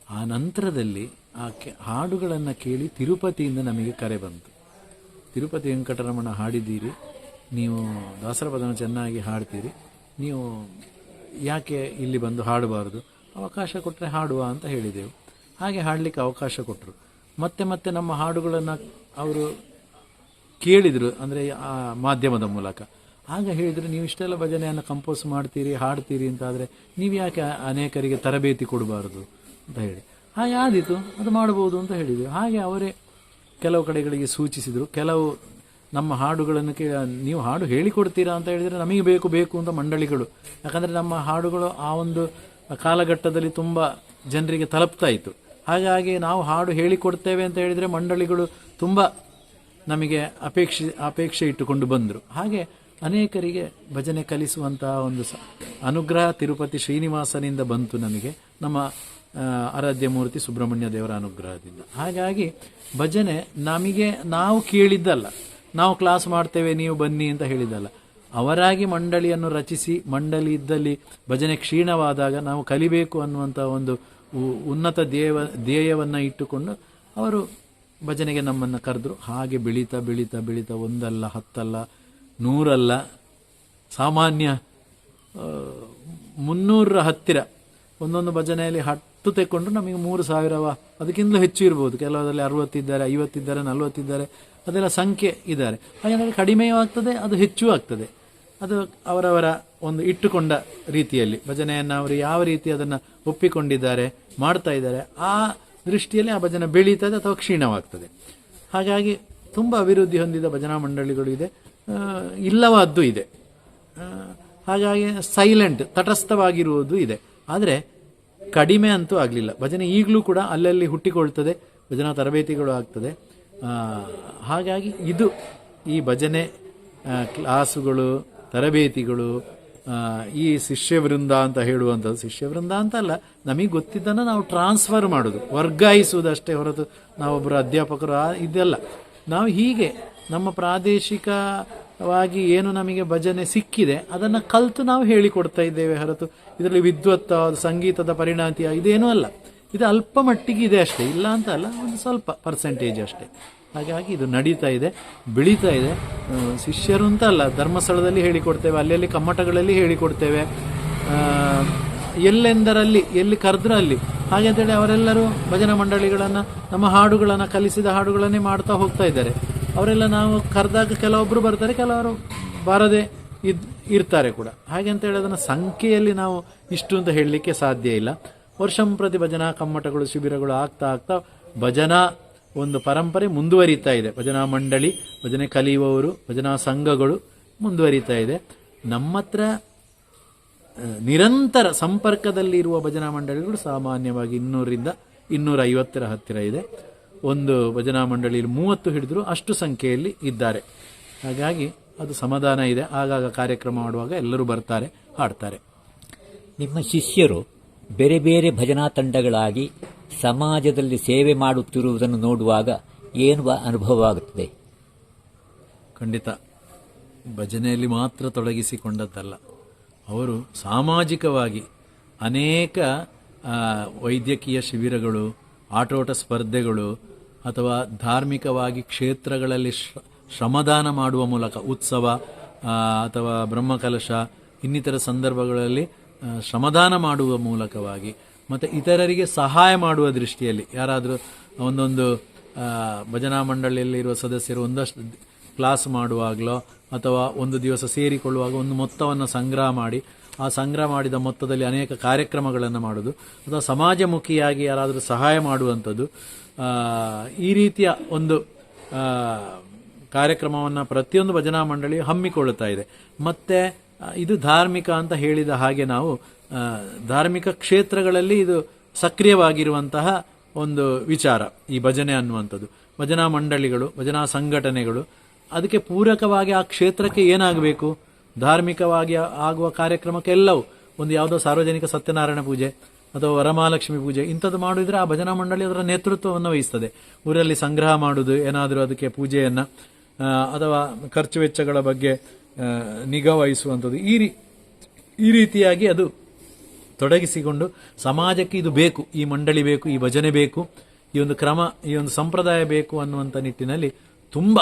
ಆ ನಂತರದಲ್ಲಿ ಆ ಹಾಡುಗಳನ್ನು ಕೇಳಿ ತಿರುಪತಿಯಿಂದ ನಮಗೆ ಕರೆ ಬಂತು. ತಿರುಪತಿ ವೆಂಕಟರಮಣ ಹಾಡಿದ್ದೀರಿ, ನೀವು ದಾಸರ ಪದನ ಚೆನ್ನಾಗಿ ಹಾಡ್ತೀರಿ, ನೀವು ಯಾಕೆ ಇಲ್ಲಿ ಬಂದು ಹಾಡಬಾರ್ದು, ಅವಕಾಶ ಕೊಟ್ಟರೆ ಹಾಡುವ ಅಂತ ಹೇಳಿದೆವು. ಹಾಗೆ ಹಾಡಲಿಕ್ಕೆ ಅವಕಾಶ ಕೊಟ್ಟರು. ಮತ್ತೆ ಮತ್ತೆ ನಮ್ಮ ಹಾಡುಗಳನ್ನು ಅವರು ಕೇಳಿದರು, ಅಂದರೆ ಆ ಮಾಧ್ಯಮದ ಮೂಲಕ. ಆಗ ಹೇಳಿದರು, ನೀವು ಇಷ್ಟೆಲ್ಲ ಭಜನೆಯನ್ನು ಕಂಪೋಸ್ ಮಾಡ್ತೀರಿ, ಹಾಡ್ತೀರಿ ಅಂತಾದರೆ ನೀವು ಯಾಕೆ ಅನೇಕರಿಗೆ ತರಬೇತಿ ಕೊಡಬಾರ್ದು ಅಂತ ಹೇಳಿ. ಹಾಗೆ ಆದೀತು, ಅದು ಮಾಡ್ಬೋದು ಅಂತ ಹೇಳಿದರು. ಹಾಗೆ ಅವರೇ ಕೆಲವು ಕಡೆಗಳಿಗೆ ಸೂಚಿಸಿದರು. ಕೆಲವು ನಮ್ಮ ಹಾಡುಗಳನ್ನು ನೀವು ಹಾಡು ಹೇಳಿಕೊಡ್ತೀರಾ ಅಂತ ಹೇಳಿದರೆ ನಮಗೆ ಬೇಕು ಬೇಕು ಅಂತ ಮಂಡಳಿಗಳು, ಯಾಕಂದರೆ ನಮ್ಮ ಹಾಡುಗಳು ಆ ಒಂದು ಕಾಲಘಟ್ಟದಲ್ಲಿ ತುಂಬ ಜನರಿಗೆ ತಲುಪ್ತಾ ಇತ್ತು. ಹಾಗಾಗಿ ನಾವು ಹಾಡು ಹೇಳಿಕೊಡ್ತೇವೆ ಅಂತ ಹೇಳಿದರೆ ಮಂಡಳಿಗಳು ತುಂಬ ನಮಗೆ ಅಪೇಕ್ಷೆ ಇಟ್ಟುಕೊಂಡು ಬಂದರು. ಹಾಗೆ ಅನೇಕರಿಗೆ ಭಜನೆ ಕಲಿಸುವಂತಹ ಒಂದು ಅನುಗ್ರಹ ತಿರುಪತಿ ಶ್ರೀನಿವಾಸನಿಂದ ಬಂತು ನಮಗೆ, ನಮ್ಮ ಆರಾಧ್ಯ ಮೂರ್ತಿ ಸುಬ್ರಹ್ಮಣ್ಯ ದೇವರ ಅನುಗ್ರಹದಿಂದ. ಹಾಗಾಗಿ ಭಜನೆ ನಮಗೆ ನಾವು ಕೇಳಿದ್ದಲ್ಲ, ನಾವು ಕ್ಲಾಸ್ ಮಾಡ್ತೇವೆ ನೀವು ಬನ್ನಿ ಅಂತ ಹೇಳಿದ್ದಲ್ಲ. ಅವರಾಗಿ ಮಂಡಳಿಯನ್ನು ರಚಿಸಿ, ಮಂಡಳಿ ಇದ್ದಲ್ಲಿ ಭಜನೆ ಕ್ಷೀಣವಾದಾಗ ನಾವು ಕಲಿಬೇಕು ಅನ್ನುವಂಥ ಒಂದು ಉನ್ನತ ಧ್ಯೇಯವನ್ನು ಇಟ್ಟುಕೊಂಡು ಅವರು ಭಜನೆಗೆ ನಮ್ಮನ್ನು ಕರೆದ್ರು. ಹಾಗೆ ಬೆಳೀತಾ ಬೆಳೀತಾ ಬೆಳೀತಾ 1 ಅಲ್ಲ 10 ಅಲ್ಲ 100 ಅಲ್ಲ, ಸಾಮಾನ್ಯ 300ರ ಹತ್ತಿರ ಒಂದೊಂದು ಭಜನೆಯಲ್ಲಿ 10 ತೆಕ್ಕೊಂಡು ನಮಗೆ 3000 ಅದಕ್ಕಿಂತಲೂ ಹೆಚ್ಚು ಇರ್ಬೋದು. ಕೆಲವರಲ್ಲಿ 60 ಇದ್ದಾರೆ, 50 ಇದ್ದಾರೆ, 40 ಇದ್ದಾರೆ, ಅದೆಲ್ಲ ಸಂಖ್ಯೆ ಇದ್ದಾರೆ. ಹಾಗೆಂದರೆ ಕಡಿಮೆಯೂ ಆಗ್ತದೆ, ಅದು ಹೆಚ್ಚು ಆಗ್ತದೆ. ಅದು ಅವರವರ ಒಂದು ಇಟ್ಟುಕೊಂಡ ರೀತಿಯಲ್ಲಿ ಭಜನೆಯನ್ನು ಅವರು ಯಾವ ರೀತಿ ಅದನ್ನು ಒಪ್ಪಿಕೊಂಡಿದ್ದಾರೆ, ಮಾಡ್ತಾ ಇದ್ದಾರೆ, ಆ ದೃಷ್ಟಿಯಲ್ಲಿ ಆ ಭಜನೆ ಬೆಳೀತದೆ ಅಥವಾ ಕ್ಷೀಣವಾಗ್ತದೆ. ಹಾಗಾಗಿ ತುಂಬ ಅಭಿವೃದ್ಧಿ ಹೊಂದಿದ ಭಜನಾ ಮಂಡಳಿಗಳು ಇದೆ, ಇಲ್ಲವಾದ್ದು ಇದೆ. ಹಾಗಾಗಿ ಸೈಲೆಂಟ್ ತಟಸ್ಥವಾಗಿರುವುದು ಇದೆ. ಆದರೆ ಕಡಿಮೆ ಅಂತೂ ಆಗಲಿಲ್ಲ. ಭಜನೆ ಈಗಲೂ ಕೂಡ ಅಲ್ಲಲ್ಲಿ ಹುಟ್ಟಿಕೊಳ್ತದೆ, ಭಜನಾ ತರಬೇತಿಗಳು ಆಗ್ತದೆ. ಹಾಗಾಗಿ ಇದು ಈ ಭಜನೆ ಕ್ಲಾಸುಗಳು, ತರಬೇತಿಗಳು, ಈ ಶಿಷ್ಯವೃಂದ ಅಂತ ಹೇಳುವಂಥದ್ದು, ಶಿಷ್ಯವೃಂದ ಅಂತ ಅಲ್ಲ, ನಮಗೆ ಗೊತ್ತಿದ್ದನ್ನು ನಾವು ಟ್ರಾನ್ಸ್ಫರ್ ಮಾಡೋದು, ವರ್ಗಾಯಿಸುವುದಷ್ಟೇ ಹೊರತು ನಾವೊಬ್ಬರು ಅಧ್ಯಾಪಕರು ಇದೆಲ್ಲ. ನಾವು ಹೀಗೆ ನಮ್ಮ ಪ್ರಾದೇಶಿಕವಾಗಿ ಏನು ನಮಗೆ ಭಜನೆ ಸಿಕ್ಕಿದೆ ಅದನ್ನು ಕಲಿತು ನಾವು ಹೇಳಿಕೊಡ್ತಾ ಇದ್ದೇವೆ ಹೊರತು ಇದರಲ್ಲಿ ವಿದ್ವತ್ ಸಂಗೀತದ ಪರಿಣತಿ ಇದೇನೂ ಅಲ್ಲ. ಇದು ಅಲ್ಪ ಮಟ್ಟಿಗೆ ಇದೆ ಅಷ್ಟೇ, ಇಲ್ಲ ಅಂತ ಅಲ್ಲ, ಒಂದು ಸ್ವಲ್ಪ ಪರ್ಸೆಂಟೇಜ್ ಅಷ್ಟೇ. ಹಾಗಾಗಿ ಇದು ನಡೀತಾ ಇದೆ, ಬೆಳೀತಾ ಇದೆ. ಶಿಷ್ಯರು ಅಂತ ಅಲ್ಲ, ಧರ್ಮಸ್ಥಳದಲ್ಲಿ ಹೇಳಿಕೊಡ್ತೇವೆ, ಅಲ್ಲೆಲ್ಲಿ ಕಮ್ಮಟಗಳಲ್ಲಿ ಹೇಳಿಕೊಡ್ತೇವೆ, ಎಲ್ಲೆಂದರಲ್ಲಿ ಎಲ್ಲಿ ಕರೆದ್ರೂ ಅಲ್ಲಿ. ಹಾಗೆ ಅಂತೇಳಿ ಅವರೆಲ್ಲರೂ ಭಜನಾ ಮಂಡಳಿಗಳನ್ನು, ನಮ್ಮ ಹಾಡುಗಳನ್ನು, ಕಲಿಸಿದ ಹಾಡುಗಳನ್ನೇ ಮಾಡ್ತಾ ಹೋಗ್ತಾ ಇದ್ದಾರೆ. ಅವರೆಲ್ಲ ನಾವು ಕರೆದಾಗ ಕೆಲವೊಬ್ಬರು ಬರ್ತಾರೆ, ಕೆಲವರು ಬಾರದೆ ಇರ್ತಾರೆ ಕೂಡ. ಹಾಗೆ ಅಂತೇಳಿ ಅದನ್ನು ಸಂಖ್ಯೆಯಲ್ಲಿ ನಾವು ಇಷ್ಟು ಅಂತ ಹೇಳಲಿಕ್ಕೆ ಸಾಧ್ಯ ಇಲ್ಲ. ವರ್ಷಂಪ್ರತಿ ಭಜನಾ ಕಮ್ಮಟಗಳು, ಶಿಬಿರಗಳು ಆಗ್ತಾ ಆಗ್ತಾ ಭಜನಾ ಒಂದು ಪರಂಪರೆ ಮುಂದುವರಿತಾ ಇದೆ. ಭಜನಾ ಮಂಡಳಿ, ಭಜನೆ ಕಲಿಯುವವರು, ಭಜನಾ ಸಂಘಗಳು ಮುಂದುವರಿತಾ ಇದೆ. ನಮ್ಮ ಹತ್ರ ನಿರಂತರ ಸಂಪರ್ಕದಲ್ಲಿ ಇರುವ ಭಜನಾ ಮಂಡಳಿಗಳು ಸಾಮಾನ್ಯವಾಗಿ 200ರಿಂದ 250ರ ಹತ್ತಿರ ಇದೆ. ಒಂದು ಭಜನಾ ಮಂಡಳಿಯಲ್ಲಿ 30 ಹಿಡಿದ್ರು ಅಷ್ಟು ಸಂಖ್ಯೆಯಲ್ಲಿ ಇದ್ದಾರೆ. ಹಾಗಾಗಿ ಅದು ಸಮಾಧಾನ ಇದೆ. ಆಗಾಗ ಕಾರ್ಯಕ್ರಮ ಮಾಡುವಾಗ ಎಲ್ಲರೂ ಬರ್ತಾರೆ, ಹಾಡ್ತಾರೆ. ನಿಮ್ಮ ಶಿಷ್ಯರು ಬೇರೆ ಬೇರೆ ಭಜನಾ ತಂಡಗಳಾಗಿ ಸಮಾಜದಲ್ಲಿ ಸೇವೆ ಮಾಡುತ್ತಿರುವುದನ್ನು ನೋಡುವಾಗ ಏನು ಅನುಭವವಾಗುತ್ತದೆ? ಖಂಡಿತ ಭಜನೆಯಲ್ಲಿ ಮಾತ್ರ ತೊಡಗಿಸಿಕೊಂಡದ್ದಲ್ಲ, ಅವರು ಸಾಮಾಜಿಕವಾಗಿ ಅನೇಕ ವೈದ್ಯಕೀಯ ಶಿಬಿರಗಳು, ಆಟೋಟ ಸ್ಪರ್ಧೆಗಳು, ಅಥವಾ ಧಾರ್ಮಿಕವಾಗಿ ಕ್ಷೇತ್ರಗಳಲ್ಲಿ ಶ್ರಮದಾನ ಮಾಡುವ ಮೂಲಕ, ಉತ್ಸವ ಅಥವಾ ಬ್ರಹ್ಮಕಲಶ ಇನ್ನಿತರ ಸಂದರ್ಭಗಳಲ್ಲಿ ಶ್ರಮದಾನ ಮಾಡುವ ಮೂಲಕವಾಗಿ, ಮತ್ತು ಇತರರಿಗೆ ಸಹಾಯ ಮಾಡುವ ದೃಷ್ಟಿಯಲ್ಲಿ, ಯಾರಾದರೂ ಒಂದೊಂದು ಭಜನಾ ಮಂಡಳಿಯಲ್ಲಿರುವ ಸದಸ್ಯರು ಒಂದಷ್ಟು ಕ್ಲಾಸ್ ಮಾಡುವಾಗಲೋ ಅಥವಾ ಒಂದು ದಿವಸ ಸೇರಿಕೊಳ್ಳುವಾಗ ಒಂದು ಮೊತ್ತವನ್ನು ಸಂಗ್ರಹ ಮಾಡಿ, ಆ ಸಂಗ್ರಹ ಮಾಡಿದ ಮೊತ್ತದಲ್ಲಿ ಅನೇಕ ಕಾರ್ಯಕ್ರಮಗಳನ್ನು ಮಾಡೋದು, ಅಥವಾ ಸಮಾಜಮುಖಿಯಾಗಿ ಯಾರಾದರೂ ಸಹಾಯ ಮಾಡುವಂಥದ್ದು, ಈ ರೀತಿಯ ಒಂದು ಕಾರ್ಯಕ್ರಮವನ್ನು ಪ್ರತಿಯೊಂದು ಭಜನಾ ಮಂಡಳಿ ಹಮ್ಮಿಕೊಳ್ಳುತ್ತಾ ಇದೆ. ಮತ್ತು ಇದು ಧಾರ್ಮಿಕ ಅಂತ ಹೇಳಿದ ಹಾಗೆ ನಾವು ಧಾರ್ಮಿಕ ಕ್ಷೇತ್ರಗಳಲ್ಲಿ ಇದು ಸಕ್ರಿಯವಾಗಿರುವಂತಹ ಒಂದು ವಿಚಾರ ಈ ಭಜನೆ ಅನ್ನುವಂಥದ್ದು. ಭಜನಾ ಮಂಡಳಿಗಳು, ಭಜನಾ ಸಂಘಟನೆಗಳು ಅದಕ್ಕೆ ಪೂರಕವಾಗಿ ಆ ಕ್ಷೇತ್ರಕ್ಕೆ ಏನಾಗಬೇಕು, ಧಾರ್ಮಿಕವಾಗಿ ಆಗುವ ಕಾರ್ಯಕ್ರಮಕ್ಕೆಲ್ಲವೂ, ಒಂದು ಯಾವುದೋ ಸಾರ್ವಜನಿಕ ಸತ್ಯನಾರಾಯಣ ಪೂಜೆ ಅಥವಾ ವರಮಹಾಲಕ್ಷ್ಮಿ ಪೂಜೆ ಇಂಥದ್ದು ಮಾಡಿದ್ರೆ ಆ ಭಜನಾ ಮಂಡಳಿ ಅದರ ನೇತೃತ್ವವನ್ನು ವಹಿಸ್ತದೆ. ಊರಲ್ಲಿ ಸಂಗ್ರಹ ಮಾಡುವುದು, ಏನಾದರೂ ಅದಕ್ಕೆ ಪೂಜೆಯನ್ನು ಅಥವಾ ಖರ್ಚು ವೆಚ್ಚಗಳ ಬಗ್ಗೆ ನಿಗಾ ವಹಿಸುವಂಥದ್ದು, ಈ ರೀತಿಯಾಗಿ ಅದು ತೊಡಗಿಸಿಕೊಂಡು ಸಮಾಜಕ್ಕೆ ಇದು ಬೇಕು, ಈ ಮಂಡಳಿ ಬೇಕು, ಈ ಭಜನೆ ಬೇಕು, ಈ ಒಂದು ಕ್ರಮ, ಈ ಒಂದು ಸಂಪ್ರದಾಯ ಬೇಕು ಅನ್ನುವಂಥ ನಿಟ್ಟಿನಲ್ಲಿ ತುಂಬ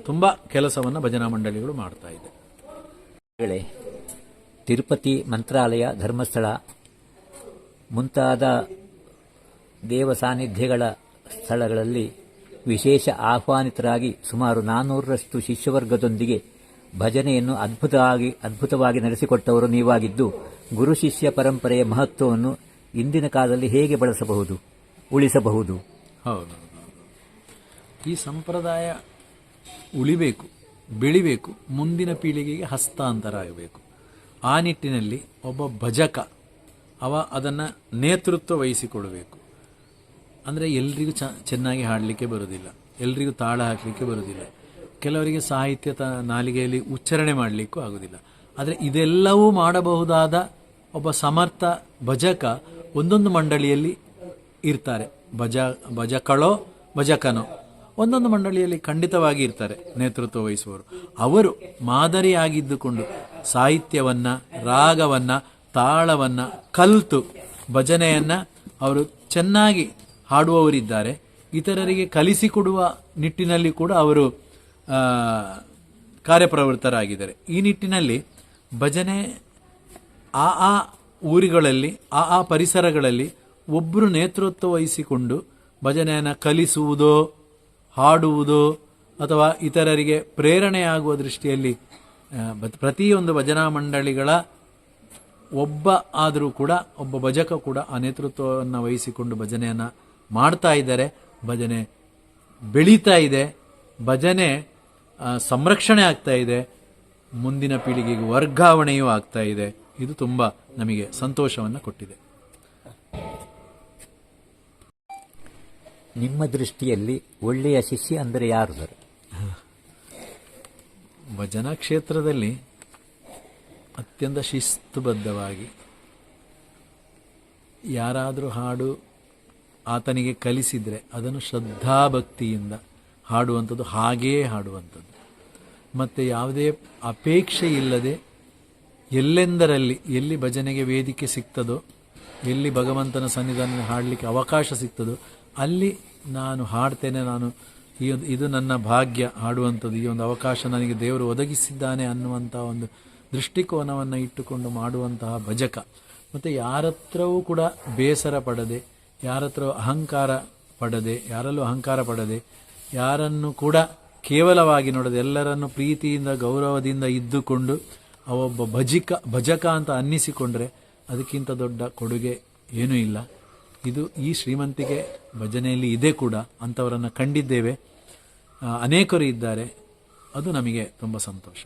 ತುಂಬ ಕೆಲಸವನ್ನು ಭಜನಾ ಮಂಡಳಿಗಳು ಮಾಡ್ತಾ ಇದೆ. ತಿರುಪತಿ, ಮಂತ್ರಾಲಯ, ಧರ್ಮಸ್ಥಳ ಮುಂತಾದ ದೇವ ಸಾನ್ನಿಧ್ಯಗಳ ಸ್ಥಳಗಳಲ್ಲಿ ವಿಶೇಷ ಆಹ್ವಾನಿತರಾಗಿ ಸುಮಾರು 400ರಷ್ಟು ಶಿಷ್ಯವರ್ಗದೊಂದಿಗೆ ಭಜನೆಯನ್ನು ಅದ್ಭುತವಾಗಿ ನಡೆಸಿಕೊಟ್ಟವರು ನೀವಾಗಿದ್ದು, ಗುರು ಶಿಷ್ಯ ಪರಂಪರೆಯ ಮಹತ್ವವನ್ನು ಇಂದಿನ ಕಾಲದಲ್ಲಿ ಹೇಗೆ ಬಳಸಬಹುದು, ಉಳಿಸಬಹುದು? ಹೌದು, ಈ ಸಂಪ್ರದಾಯ ಉಳಿಬೇಕು, ಬೆಳಿಬೇಕು, ಮುಂದಿನ ಪೀಳಿಗೆಗೆ ಹಸ್ತಾಂತರ ಆಗಬೇಕು. ಆ ನಿಟ್ಟಿನಲ್ಲಿ ಒಬ್ಬ ಭಜಕ ಅದನ್ನು ನೇತೃತ್ವ ವಹಿಸಿಕೊಡಬೇಕು. ಅಂದರೆ ಎಲ್ರಿಗೂ ಚೆನ್ನಾಗಿ ಹಾಡಲಿಕ್ಕೆ ಬರೋದಿಲ್ಲ, ಎಲ್ರಿಗೂ ತಾಳ ಹಾಕಲಿಕ್ಕೆ ಬರೋದಿಲ್ಲ, ಕೆಲವರಿಗೆ ಸಾಹಿತ್ಯ ನಾಲಿಗೆಯಲ್ಲಿ ಉಚ್ಚಾರಣೆ ಮಾಡಲಿಕ್ಕೂ ಆಗೋದಿಲ್ಲ. ಆದರೆ ಇದೆಲ್ಲವೂ ಮಾಡಬಹುದಾದ ಒಬ್ಬ ಸಮರ್ಥ ಭಜಕ ಒಂದೊಂದು ಮಂಡಳಿಯಲ್ಲಿ ಇರ್ತಾರೆ. ಭಜಕಳೋ ಭಜಕನೋ ಒಂದೊಂದು ಮಂಡಳಿಯಲ್ಲಿ ಖಂಡಿತವಾಗಿ ಇರ್ತಾರೆ ನೇತೃತ್ವ ವಹಿಸುವವರು. ಅವರು ಮಾದರಿಯಾಗಿದ್ದುಕೊಂಡು ಸಾಹಿತ್ಯವನ್ನ, ರಾಗವನ್ನ, ತಾಳವನ್ನ ಕಲಿತು ಭಜನೆಯನ್ನ ಅವರು ಚೆನ್ನಾಗಿ ಹಾಡುವವರಿದ್ದಾರೆ. ಇತರರಿಗೆ ಕಲಿಸಿಕೊಡುವ ನಿಟ್ಟಿನಲ್ಲಿ ಕೂಡ ಅವರು ಕಾರ್ಯಪ್ರವೃತ್ತರಾಗಿದ್ದಾರೆ. ಈ ನಿಟ್ಟಿನಲ್ಲಿ ಭಜನೆ ಆ ಊರುಗಳಲ್ಲಿ, ಆ ಪರಿಸರಗಳಲ್ಲಿ ಒಬ್ಬರು ನೇತೃತ್ವ ವಹಿಸಿಕೊಂಡು ಭಜನೆಯನ್ನು ಕಲಿಸುವುದೋ, ಹಾಡುವುದೋ ಅಥವಾ ಇತರರಿಗೆ ಪ್ರೇರಣೆಯಾಗುವ ದೃಷ್ಟಿಯಲ್ಲಿ ಪ್ರತಿಯೊಂದು ಭಜನಾ ಮಂಡಳಿಗಳ ಒಬ್ಬ ಆದರೂ ಕೂಡ, ಒಬ್ಬ ಭಜಕ ಕೂಡ ಆ ನೇತೃತ್ವವನ್ನು ವಹಿಸಿಕೊಂಡು ಭಜನೆಯನ್ನು ಮಾಡ್ತಾ ಇದ್ದಾರೆ. ಭಜನೆ ಬೆಳೀತಾ ಇದೆ, ಭಜನೆ ಸಂರಕ್ಷಣೆ ಆಗ್ತಾ ಇದೆ, ಮುಂದಿನ ಪೀಳಿಗೆಗೆ ವರ್ಗಾವಣೆಯೂ ಆಗ್ತಾ ಇದೆ. ಇದು ತುಂಬ ನಮಗೆ ಸಂತೋಷವನ್ನು ಕೊಟ್ಟಿದೆ. ನಿಮ್ಮ ದೃಷ್ಟಿಯಲ್ಲಿ ಒಳ್ಳೆಯ ಶಿಷ್ಯ ಅಂದರೆ ಯಾರು ಸರ್? ಭಜನಾ ಕ್ಷೇತ್ರದಲ್ಲಿ ಅತ್ಯಂತ ಶಿಸ್ತುಬದ್ಧವಾಗಿ ಯಾರಾದರೂ ಹಾಡು ಆತನಿಗೆ ಕಲಿಸಿದರೆ ಅದನ್ನು ಶ್ರದ್ಧಾಭಕ್ತಿಯಿಂದ ಹಾಡುವಂಥದ್ದು, ಹಾಗೇ ಹಾಡುವಂಥದ್ದು, ಮತ್ತು ಯಾವುದೇ ಅಪೇಕ್ಷೆ ಇಲ್ಲದೆ ಎಲ್ಲೆಂದರಲ್ಲಿ ಎಲ್ಲಿ ಭಜನೆಗೆ ವೇದಿಕೆ ಸಿಗ್ತದೋ, ಎಲ್ಲಿ ಭಗವಂತನ ಸನ್ನಿಧಾನ ಹಾಡಲಿಕ್ಕೆ ಅವಕಾಶ ಸಿಗ್ತದೋ ಅಲ್ಲಿ ನಾನು ಹಾಡ್ತೇನೆ, ಇದು ನನ್ನ ಭಾಗ್ಯ ಹಾಡುವಂಥದ್ದು, ಈ ಒಂದು ಅವಕಾಶ ನನಗೆ ದೇವರು ಒದಗಿಸಿದ್ದಾನೆ ಅನ್ನುವಂಥ ಒಂದು ದೃಷ್ಟಿಕೋನವನ್ನು ಇಟ್ಟುಕೊಂಡು ಮಾಡುವಂತಹ ಭಜಕ. ಮತ್ತು ಯಾರತ್ರವೂ ಕೂಡ ಬೇಸರ ಪಡದೆ, ಯಾರತ್ರ ಅಹಂಕಾರ ಪಡದೆ, ಯಾರಲ್ಲೂ ಅಹಂಕಾರ ಪಡದೆ, ಯಾರನ್ನು ಕೂಡ ಕೇವಲವಾಗಿ ನೋಡದೆ ಎಲ್ಲರನ್ನು ಪ್ರೀತಿಯಿಂದ ಗೌರವದಿಂದ ಇದ್ದುಕೊಂಡು ಅವೊಬ್ಬ ಭಜಕ ಅಂತ ಅನ್ನಿಸಿಕೊಂಡ್ರೆ ಅದಕ್ಕಿಂತ ದೊಡ್ಡ ಕೊಡುಗೆ ಏನೂ ಇಲ್ಲ. ಇದು ಈ ಶ್ರೀಮಂತಿಕೆ ಭಜನೆಯಲ್ಲಿ ಇದೆ ಕೂಡ. ಅಂಥವರನ್ನು ಕಂಡಿದ್ದೇವೆ, ಅನೇಕರು ಇದ್ದಾರೆ. ಅದು ನಮಗೆ ತುಂಬ ಸಂತೋಷ.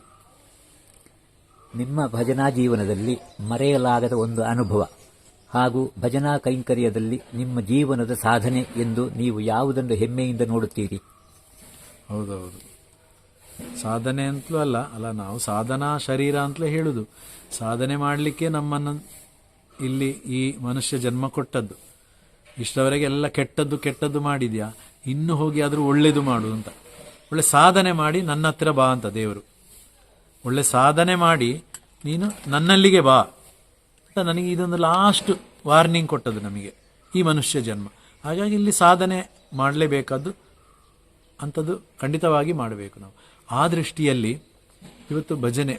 ನಿಮ್ಮ ಭಜನಾ ಜೀವನದಲ್ಲಿ ಮರೆಯಲಾಗದ ಒಂದು ಅನುಭವ ಹಾಗೂ ಭಜನಾ ಕೈಂಕರ್ಯದಲ್ಲಿ ನಿಮ್ಮ ಜೀವನದ ಸಾಧನೆ ಎಂದು ನೀವು ಯಾವುದನ್ನು ಹೆಮ್ಮೆಯಿಂದ ನೋಡುತ್ತೀರಿ? ಹೌದೌದು, ಸಾಧನೆ ಅಂತಲೂ ಅಲ್ಲ ನಾವು ಸಾಧನಾ ಶರೀರ ಅಂತಲೇ ಹೇಳುದು. ಸಾಧನೆ ಮಾಡಲಿಕ್ಕೆ ನಮ್ಮನ್ನು ಇಲ್ಲಿ ಈ ಮನುಷ್ಯ ಜನ್ಮ ಕೊಟ್ಟದ್ದು. ಇಷ್ಟವರೆಗೆ ಎಲ್ಲ ಕೆಟ್ಟದ್ದು ಮಾಡಿದ್ಯಾ, ಇನ್ನು ಹೋಗಿ ಆದರೂ ಒಳ್ಳೇದು ಮಾಡು ಅಂತ, ಒಳ್ಳೆ ಸಾಧನೆ ಮಾಡಿ ನನ್ನ ಹತ್ರ ಬಾ ಅಂತ ದೇವರು. ಒಳ್ಳೆ ಸಾಧನೆ ಮಾಡಿ ನೀನು ನನ್ನಲ್ಲಿಗೆ ಬಾ ಅಂತ ನನಗೆ ಇದೊಂದು ಲಾಸ್ಟ್ ವಾರ್ನಿಂಗ್ ಕೊಟ್ಟದ್ದು ನಮಗೆ ಈ ಮನುಷ್ಯ ಜನ್ಮ. ಹಾಗಾಗಿ ಇಲ್ಲಿ ಸಾಧನೆ ಮಾಡಲೇಬೇಕಾದ್ದು ಅಂಥದ್ದು ಖಂಡಿತವಾಗಿ ಮಾಡಬೇಕು ನಾವು. ಆ ದೃಷ್ಟಿಯಲ್ಲಿ ಇವತ್ತು ಭಜನೆ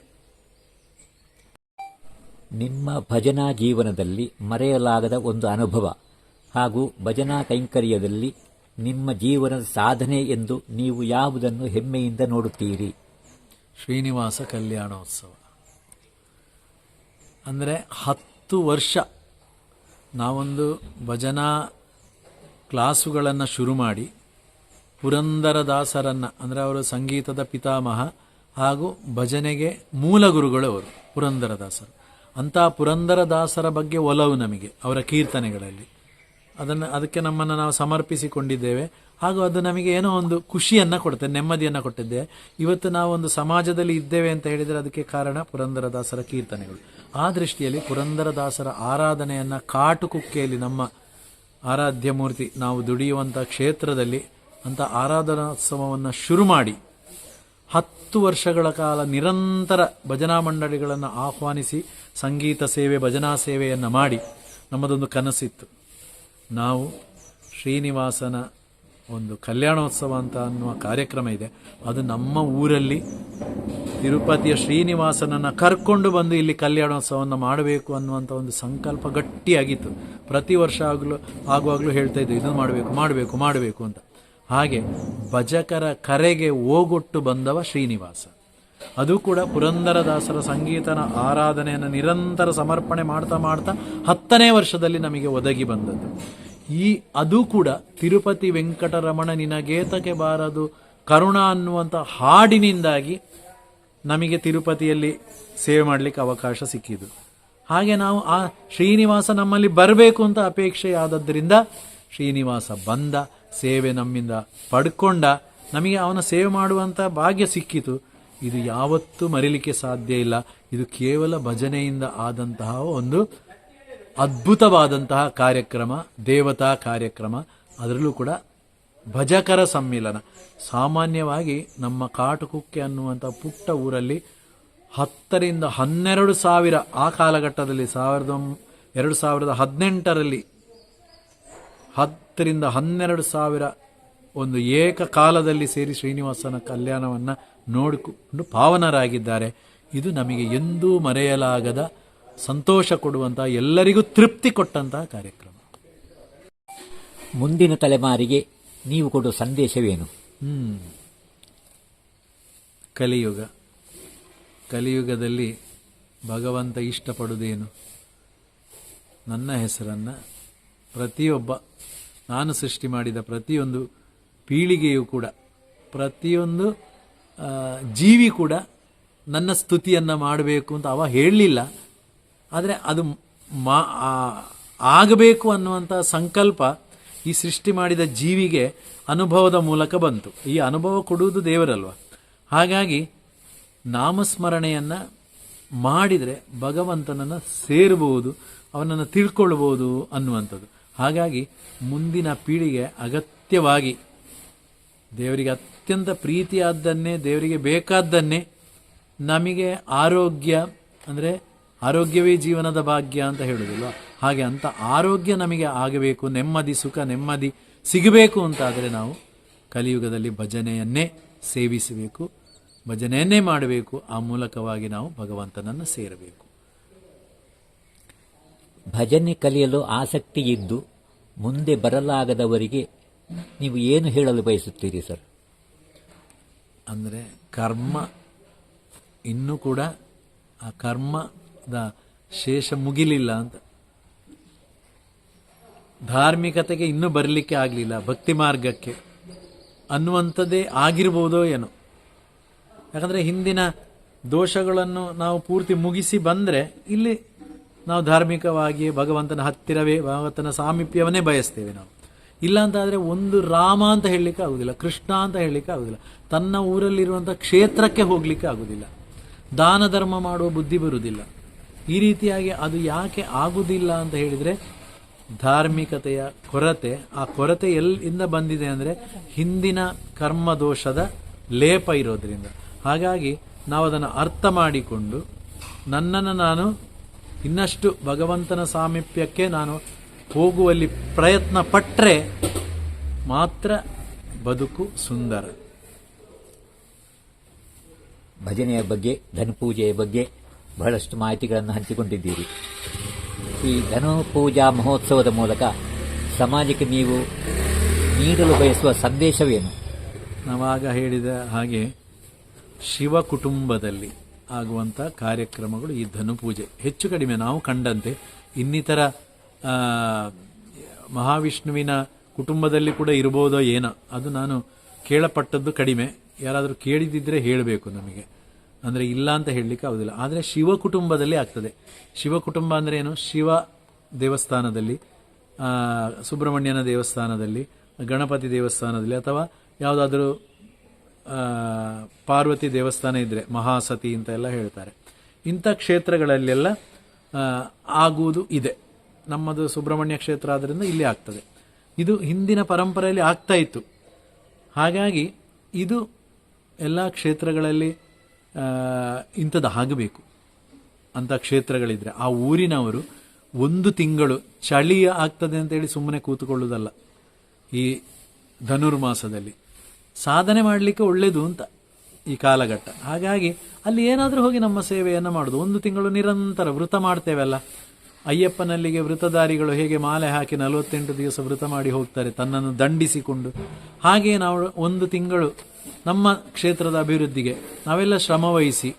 ನಿಮ್ಮ ಭಜನಾ ಜೀವನದಲ್ಲಿ ಮರೆಯಲಾಗದ ಒಂದು ಅನುಭವ ಹಾಗೂ ಭಜನಾ ಕೈಂಕರ್ಯದಲ್ಲಿ ನಿಮ್ಮ ಜೀವನದ ಸಾಧನೆ ಎಂದು ನೀವು ಯಾವುದನ್ನು ಹೆಮ್ಮೆಯಿಂದ ನೋಡುತ್ತೀರಿ? ಶ್ರೀನಿವಾಸ ಕಲ್ಯಾಣೋತ್ಸವ. ಅಂದರೆ 10 ವರ್ಷ ನಾವೊಂದು ಭಜನಾ ಕ್ಲಾಸುಗಳನ್ನು ಶುರು ಮಾಡಿ ಪುರಂದರದಾಸರನ್ನು, ಅಂದರೆ ಅವರು ಸಂಗೀತದ ಪಿತಾಮಹ ಹಾಗೂ ಭಜನೆಗೆ ಮೂಲ ಗುರುಗಳು ಅವರು ಪುರಂದರದಾಸರು. ಅಂಥ ಪುರಂದರದಾಸರ ಬಗ್ಗೆ ಒಲವು ನಮಗೆ, ಅವರ ಕೀರ್ತನೆಗಳಲ್ಲಿ ಅದಕ್ಕೆ ನಮ್ಮನ್ನು ನಾವು ಸಮರ್ಪಿಸಿಕೊಂಡಿದ್ದೇವೆ. ಹಾಗೂ ಅದು ನಮಗೆ ಏನೋ ಒಂದು ಖುಷಿಯನ್ನು ಕೊಡುತ್ತೆ, ನೆಮ್ಮದಿಯನ್ನು ಕೊಟ್ಟಿದ್ದೆ. ಇವತ್ತು ನಾವು ಒಂದು ಸಮಾಜದಲ್ಲಿ ಇದ್ದೇವೆ ಅಂತ ಹೇಳಿದರೆ ಅದಕ್ಕೆ ಕಾರಣ ಪುರಂದರದಾಸರ ಕೀರ್ತನೆಗಳು. ಆ ದೃಷ್ಟಿಯಲ್ಲಿ ಪುರಂದರದಾಸರ ಆರಾಧನೆಯನ್ನು ಕಾಟುಕುಕ್ಕೆಯಲ್ಲಿ ನಮ್ಮ ಆರಾಧ್ಯ ಮೂರ್ತಿ ನಾವು ದುಡಿಯುವಂಥ ಕ್ಷೇತ್ರದಲ್ಲಿ ಅಂತ ಆರಾಧನೋತ್ಸವವನ್ನು ಶುರು ಮಾಡಿ 10 ವರ್ಷಗಳ ಕಾಲ ನಿರಂತರ ಭಜನಾ ಮಂಡಳಿಗಳನ್ನು ಆಹ್ವಾನಿಸಿ ಸಂಗೀತ ಸೇವೆ, ಭಜನಾ ಸೇವೆಯನ್ನು ಮಾಡಿ ನಮ್ಮದೊಂದು ಕನಸಿತ್ತು. ನಾವು ಶ್ರೀನಿವಾಸನ ಒಂದು ಕಲ್ಯಾಣೋತ್ಸವ ಅಂತ ಅನ್ನುವ ಕಾರ್ಯಕ್ರಮ ಇದೆ, ಅದು ನಮ್ಮ ಊರಲ್ಲಿ ತಿರುಪತಿಯ ಶ್ರೀನಿವಾಸನನ್ನು ಕರ್ಕೊಂಡು ಬಂದು ಇಲ್ಲಿ ಕಲ್ಯಾಣೋತ್ಸವವನ್ನು ಮಾಡಬೇಕು ಅನ್ನುವಂಥ ಒಂದು ಸಂಕಲ್ಪ ಗಟ್ಟಿಯಾಗಿತ್ತು. ಪ್ರತಿ ವರ್ಷ ಆಗುವಾಗಲೂ ಹೇಳ್ತಾ ಇದ್ದೆ, ಇದನ್ನು ಮಾಡಬೇಕು ಅಂತ. ಹಾಗೆ ಭಜಕರ ಕರೆಗೆ ಓಗೊಟ್ಟು ಬಂದವ ಶ್ರೀನಿವಾಸ. ಅದು ಕೂಡ ಪುರಂದರದಾಸರ ಸಂಗೀತನ ಆರಾಧನೆಯನ್ನು ನಿರಂತರ ಸಮರ್ಪಣೆ ಮಾಡ್ತಾ 10ನೇ ವರ್ಷದಲ್ಲಿ ನಮಗೆ ಒದಗಿ ಬಂದದ್ದು. ಅದು ಕೂಡ ತಿರುಪತಿ ವೆಂಕಟರಮಣ ನಿನಗೇತಕ್ಕೆ ಬಾರದು ಕರುಣ ಅನ್ನುವಂಥ ಹಾಡಿನಿಂದಾಗಿ ನಮಗೆ ತಿರುಪತಿಯಲ್ಲಿ ಸೇವೆ ಮಾಡಲಿಕ್ಕೆ ಅವಕಾಶ ಸಿಕ್ಕಿದ್ದು. ಹಾಗೆ ನಾವು ಆ ಶ್ರೀನಿವಾಸ ನಮ್ಮಲ್ಲಿ ಬರಬೇಕು ಅಂತ ಅಪೇಕ್ಷೆ ಆದದ್ದರಿಂದ ಶ್ರೀನಿವಾಸ ಬಂದ, ಸೇವೆ ನಮ್ಮಿಂದ ಪಡ್ಕೊಂಡ, ನಮಗೆ ಅವನ ಸೇವೆ ಮಾಡುವಂಥ ಭಾಗ್ಯ ಸಿಕ್ಕಿತು. ಇದು ಯಾವತ್ತೂ ಮರಿಲಿಕ್ಕೆ ಸಾಧ್ಯ ಇಲ್ಲ. ಇದು ಕೇವಲ ಭಜನೆಯಿಂದ ಆದಂತಹ ಒಂದು ಅದ್ಭುತವಾದಂತಹ ಕಾರ್ಯಕ್ರಮ, ದೇವತಾ ಕಾರ್ಯಕ್ರಮ. ಅದರಲ್ಲೂ ಕೂಡ ಭಜಕರ ಸಮ್ಮಿಲನ. ಸಾಮಾನ್ಯವಾಗಿ ನಮ್ಮ ಕಾಟುಕುಕ್ಕೆ ಅನ್ನುವಂಥ ಪುಟ್ಟ ಊರಲ್ಲಿ 10,000 to 12,000 ಆ ಕಾಲಘಟ್ಟದಲ್ಲಿ 2018ರಲ್ಲಿ 10,000 to 12,000 ಒಂದು ಏಕಕಾಲದಲ್ಲಿ ಸೇರಿ ಶ್ರೀನಿವಾಸನ ಕಲ್ಯಾಣವನ್ನು ನೋಡಿಕೊಂಡು ಪಾವನರಾಗಿದ್ದಾರೆ. ಇದು ನಮಗೆ ಎಂದೂ ಮರೆಯಲಾಗದ, ಸಂತೋಷ ಕೊಡುವಂತಹ, ಎಲ್ಲರಿಗೂ ತೃಪ್ತಿ ಕೊಟ್ಟಂತಹ ಕಾರ್ಯಕ್ರಮ. ಮುಂದಿನ ತಲೆಮಾರಿಗೆ ನೀವು ಕೊಡುವ ಸಂದೇಶವೇನು? ಕಲಿಯುಗದಲ್ಲಿ ಭಗವಂತ ಇಷ್ಟಪಡುವುದೇನು? ನನ್ನ ಹೆಸರನ್ನು ಪ್ರತಿಯೊಬ್ಬ, ನಾನು ಸೃಷ್ಟಿ ಮಾಡಿದ ಪ್ರತಿಯೊಂದು ಪೀಳಿಗೆಯೂ ಕೂಡ, ಪ್ರತಿಯೊಂದು ಜೀವಿ ಕೂಡ ನನ್ನ ಸ್ತುತಿಯನ್ನು ಮಾಡಬೇಕು ಅಂತ ಅವ ಹೇಳಲಿಲ್ಲ. ಆದರೆ ಅದು ಆಗಬೇಕು ಅನ್ನುವಂಥ ಸಂಕಲ್ಪ ಈ ಸೃಷ್ಟಿ ಮಾಡಿದ ಜೀವಿಗೆ ಅನುಭವದ ಮೂಲಕ ಬಂತು. ಈ ಅನುಭವ ಕೊಡುವುದು ದೇವರಲ್ವ. ಹಾಗಾಗಿ ನಾಮಸ್ಮರಣೆಯನ್ನು ಮಾಡಿದರೆ ಭಗವಂತನನ್ನು ಸೇರಬಹುದು, ಅವನನ್ನು ತಿಳ್ಕೊಳ್ಬೋದು ಅನ್ನುವಂಥದ್ದು. ಹಾಗಾಗಿ ಮುಂದಿನ ಪೀಳಿಗೆ ಅಗತ್ಯವಾಗಿ ದೇವರಿಗೆ ಅತ್ಯಂತ ಪ್ರೀತಿಯಾದ್ದನ್ನೇ, ದೇವರಿಗೆ ಬೇಕಾದ್ದನ್ನೇ, ನಮಗೆ ಆರೋಗ್ಯ ಅಂದರೆ ಆರೋಗ್ಯವೇ ಜೀವನದ ಭಾಗ್ಯ ಅಂತ ಹೇಳುವುದಿಲ್ಲ, ಹಾಗೆ ಅಂತ ಆರೋಗ್ಯ ನಮಗೆ ಆಗಬೇಕು, ನೆಮ್ಮದಿ, ಸುಖ ನೆಮ್ಮದಿ ಸಿಗಬೇಕು ಅಂತಾದರೆ ನಾವು ಕಲಿಯುಗದಲ್ಲಿ ಭಜನೆಯನ್ನೇ ಸೇವಿಸಬೇಕು, ಭಜನೆಯನ್ನೇ ಮಾಡಬೇಕು. ಆ ಮೂಲಕವಾಗಿ ನಾವು ಭಗವಂತನನ್ನು ಸೇರಬೇಕು. ಭಜನೆ ಕಲಿಯಲು ಆಸಕ್ತಿ ಇದ್ದು ಮುಂದೆ ಬರಲಾಗದವರಿಗೆ ನೀವು ಏನು ಹೇಳಲು ಬಯಸುತ್ತೀರಿ ಸರ್? ಅಂದರೆ ಕರ್ಮ ಇನ್ನೂ ಕೂಡ ಆ ಕರ್ಮದ ಶೇಷ ಮುಗಿಲಿಲ್ಲ ಅಂತ, ಧಾರ್ಮಿಕತೆಗೆ ಇನ್ನೂ ಬರಲಿಕ್ಕೆ ಆಗಲಿಲ್ಲ, ಭಕ್ತಿ ಮಾರ್ಗಕ್ಕೆ ಅನ್ನುವಂಥದ್ದೇ ಆಗಿರ್ಬೋದೋ ಏನೋ. ಯಾಕಂದರೆ ಹಿಂದಿನ ದೋಷಗಳನ್ನು ನಾವು ಪೂರ್ತಿ ಮುಗಿಸಿ ಬಂದರೆ ಇಲ್ಲಿ ನಾವು ಧಾರ್ಮಿಕವಾಗಿ ಭಗವಂತನ ಹತ್ತಿರವೇ, ಭಗವಂತನ ಸಾಮೀಪ್ಯವನ್ನೇ ಬಯಸ್ತೇವೆ ನಾವು. ಇಲ್ಲ ಅಂತಾದರೆ ಒಂದು ರಾಮ ಅಂತ ಹೇಳಲಿಕ್ಕೆ ಆಗುದಿಲ್ಲ, ಕೃಷ್ಣ ಅಂತ ಹೇಳಲಿಕ್ಕೆ ಆಗುದಿಲ್ಲ, ತನ್ನ ಊರಲ್ಲಿರುವಂಥ ಕ್ಷೇತ್ರಕ್ಕೆ ಹೋಗಲಿಕ್ಕೆ ಆಗುದಿಲ್ಲ, ದಾನ ಧರ್ಮ ಮಾಡುವ ಬುದ್ಧಿ ಬರುವುದಿಲ್ಲ. ಈ ರೀತಿಯಾಗಿ ಅದು ಯಾಕೆ ಆಗುವುದಿಲ್ಲ ಅಂತ ಹೇಳಿದರೆ ಧಾರ್ಮಿಕತೆಯ ಕೊರತೆ. ಆ ಕೊರತೆ ಎಲ್ಲಿಂದ ಬಂದಿದೆ ಅಂದರೆ ಹಿಂದಿನ ಕರ್ಮದೋಷದ ಲೇಪ ಇರೋದ್ರಿಂದ. ಹಾಗಾಗಿ ನಾವು ಅದನ್ನು ಅರ್ಥ ಮಾಡಿಕೊಂಡು ನನ್ನನ್ನು ನಾನು ಇನ್ನಷ್ಟು ಭಗವಂತನ ಸಾಮೀಪ್ಯಕ್ಕೆ ನಾನು ಹೋಗುವಲ್ಲಿ ಪ್ರಯತ್ನ ಪಟ್ಟರೆ ಮಾತ್ರ ಬದುಕು ಸುಂದರ. ಭಜನೆಯ ಬಗ್ಗೆ, ಧನುಪೂಜೆಯ ಬಗ್ಗೆ ಬಹಳಷ್ಟು ಮಾಹಿತಿಗಳನ್ನು ಹಂಚಿಕೊಂಡಿದ್ದೀರಿ. ಈ ಧನುಪೂಜಾ ಮಹೋತ್ಸವದ ಮೂಲಕ ಸಮಾಜಕ್ಕೆ ನೀವು ನೀಡಲು ಬಯಸುವ ಸಂದೇಶವೇನು? ನಾವಾಗ ಹೇಳಿದ ಹಾಗೆ ಶಿವ ಕುಟುಂಬದಲ್ಲಿ ಆಗುವಂಥ ಕಾರ್ಯಕ್ರಮಗಳು ಈ ಧನುಪೂಜೆ ಹೆಚ್ಚು ಕಡಿಮೆ ನಾವು ಕಂಡಂತೆ. ಇನ್ನಿತರ ಮಹಾವಿಷ್ಣುವಿನ ಕುಟುಂಬದಲ್ಲಿ ಕೂಡ ಇರ್ಬೋದೋ ಏನೋ, ಅದು ನಾನು ಕೇಳಪಟ್ಟದ್ದು ಕಡಿಮೆ. ಯಾರಾದರೂ ಕೇಳಿದಿದ್ರೆ ಹೇಳಬೇಕು ನಮಗೆ, ಅಂದರೆ ಇಲ್ಲ ಅಂತ ಹೇಳಲಿಕ್ಕೆ ಆಗೋದಿಲ್ಲ. ಆದರೆ ಶಿವ ಕುಟುಂಬದಲ್ಲಿ ಆಗ್ತದೆ. ಶಿವ ಕುಟುಂಬ ಅಂದರೆ ಏನು? ಶಿವ ದೇವಸ್ಥಾನದಲ್ಲಿ, ಸುಬ್ರಹ್ಮಣ್ಯನ ದೇವಸ್ಥಾನದಲ್ಲಿ, ಗಣಪತಿ ದೇವಸ್ಥಾನದಲ್ಲಿ, ಅಥವಾ ಯಾವುದಾದ್ರೂ ಪಾರ್ವತಿ ದೇವಸ್ಥಾನ ಇದ್ದರೆ ಮಹಾಸತಿ ಅಂತ ಎಲ್ಲ ಹೇಳ್ತಾರೆ. ಇಂಥ ಕ್ಷೇತ್ರಗಳಲ್ಲೆಲ್ಲ ಆಗುವುದು ಇದೆ. ನಮ್ಮದು ಸುಬ್ರಹ್ಮಣ್ಯ ಕ್ಷೇತ್ರ ಆದ್ದರಿಂದ ಇಲ್ಲಿ ಆಗ್ತದೆ. ಇದು ಹಿಂದಿನ ಪರಂಪರೆಯಲ್ಲಿ ಆಗ್ತಾ ಇತ್ತು. ಹಾಗಾಗಿ ಇದು ಎಲ್ಲ ಕ್ಷೇತ್ರಗಳಲ್ಲಿ ಇಂಥದ್ದು ಆಗಬೇಕು ಅಂಥ ಕ್ಷೇತ್ರಗಳಿದ್ರೆ ಆ ಊರಿನವರು 1 ತಿಂಗಳು ಚಳಿ ಆಗ್ತದೆ ಅಂತೇಳಿ ಸುಮ್ಮನೆ ಕೂತ್ಕೊಳ್ಳೋದಲ್ಲ. ಈ ಧನುರ್ಮಾಸದಲ್ಲಿ ಸಾಧನೆ ಮಾಡಲಿಕ್ಕೆ ಒಳ್ಳೆಯದು ಅಂತ ಈ ಕಾಲಘಟ್ಟ. ಹಾಗಾಗಿ ಅಲ್ಲಿ ಏನಾದರೂ ಹೋಗಿ ನಮ್ಮ ಸೇವೆಯನ್ನು ಮಾಡೋದು. 1 ತಿಂಗಳು ನಿರಂತರ ವೃತ ಮಾಡ್ತೇವಲ್ಲ, ಅಯ್ಯಪ್ಪನಲ್ಲಿಗೆ ವೃತಧಾರಿಗಳು ಹೇಗೆ ಮಾಲೆ ಹಾಕಿ 48 ದಿವಸ ವೃತ ಮಾಡಿ ಹೋಗ್ತಾರೆ ತನ್ನನ್ನು ದಂಡಿಸಿಕೊಂಡು, ಹಾಗೆಯೇ ನಾವು 1 ತಿಂಗಳು ನಮ್ಮ ಕ್ಷೇತ್ರದ ಅಭಿವೃದ್ಧಿಗೆ ನಾವೆಲ್ಲ ಶ್ರಮವಹಿಸಿ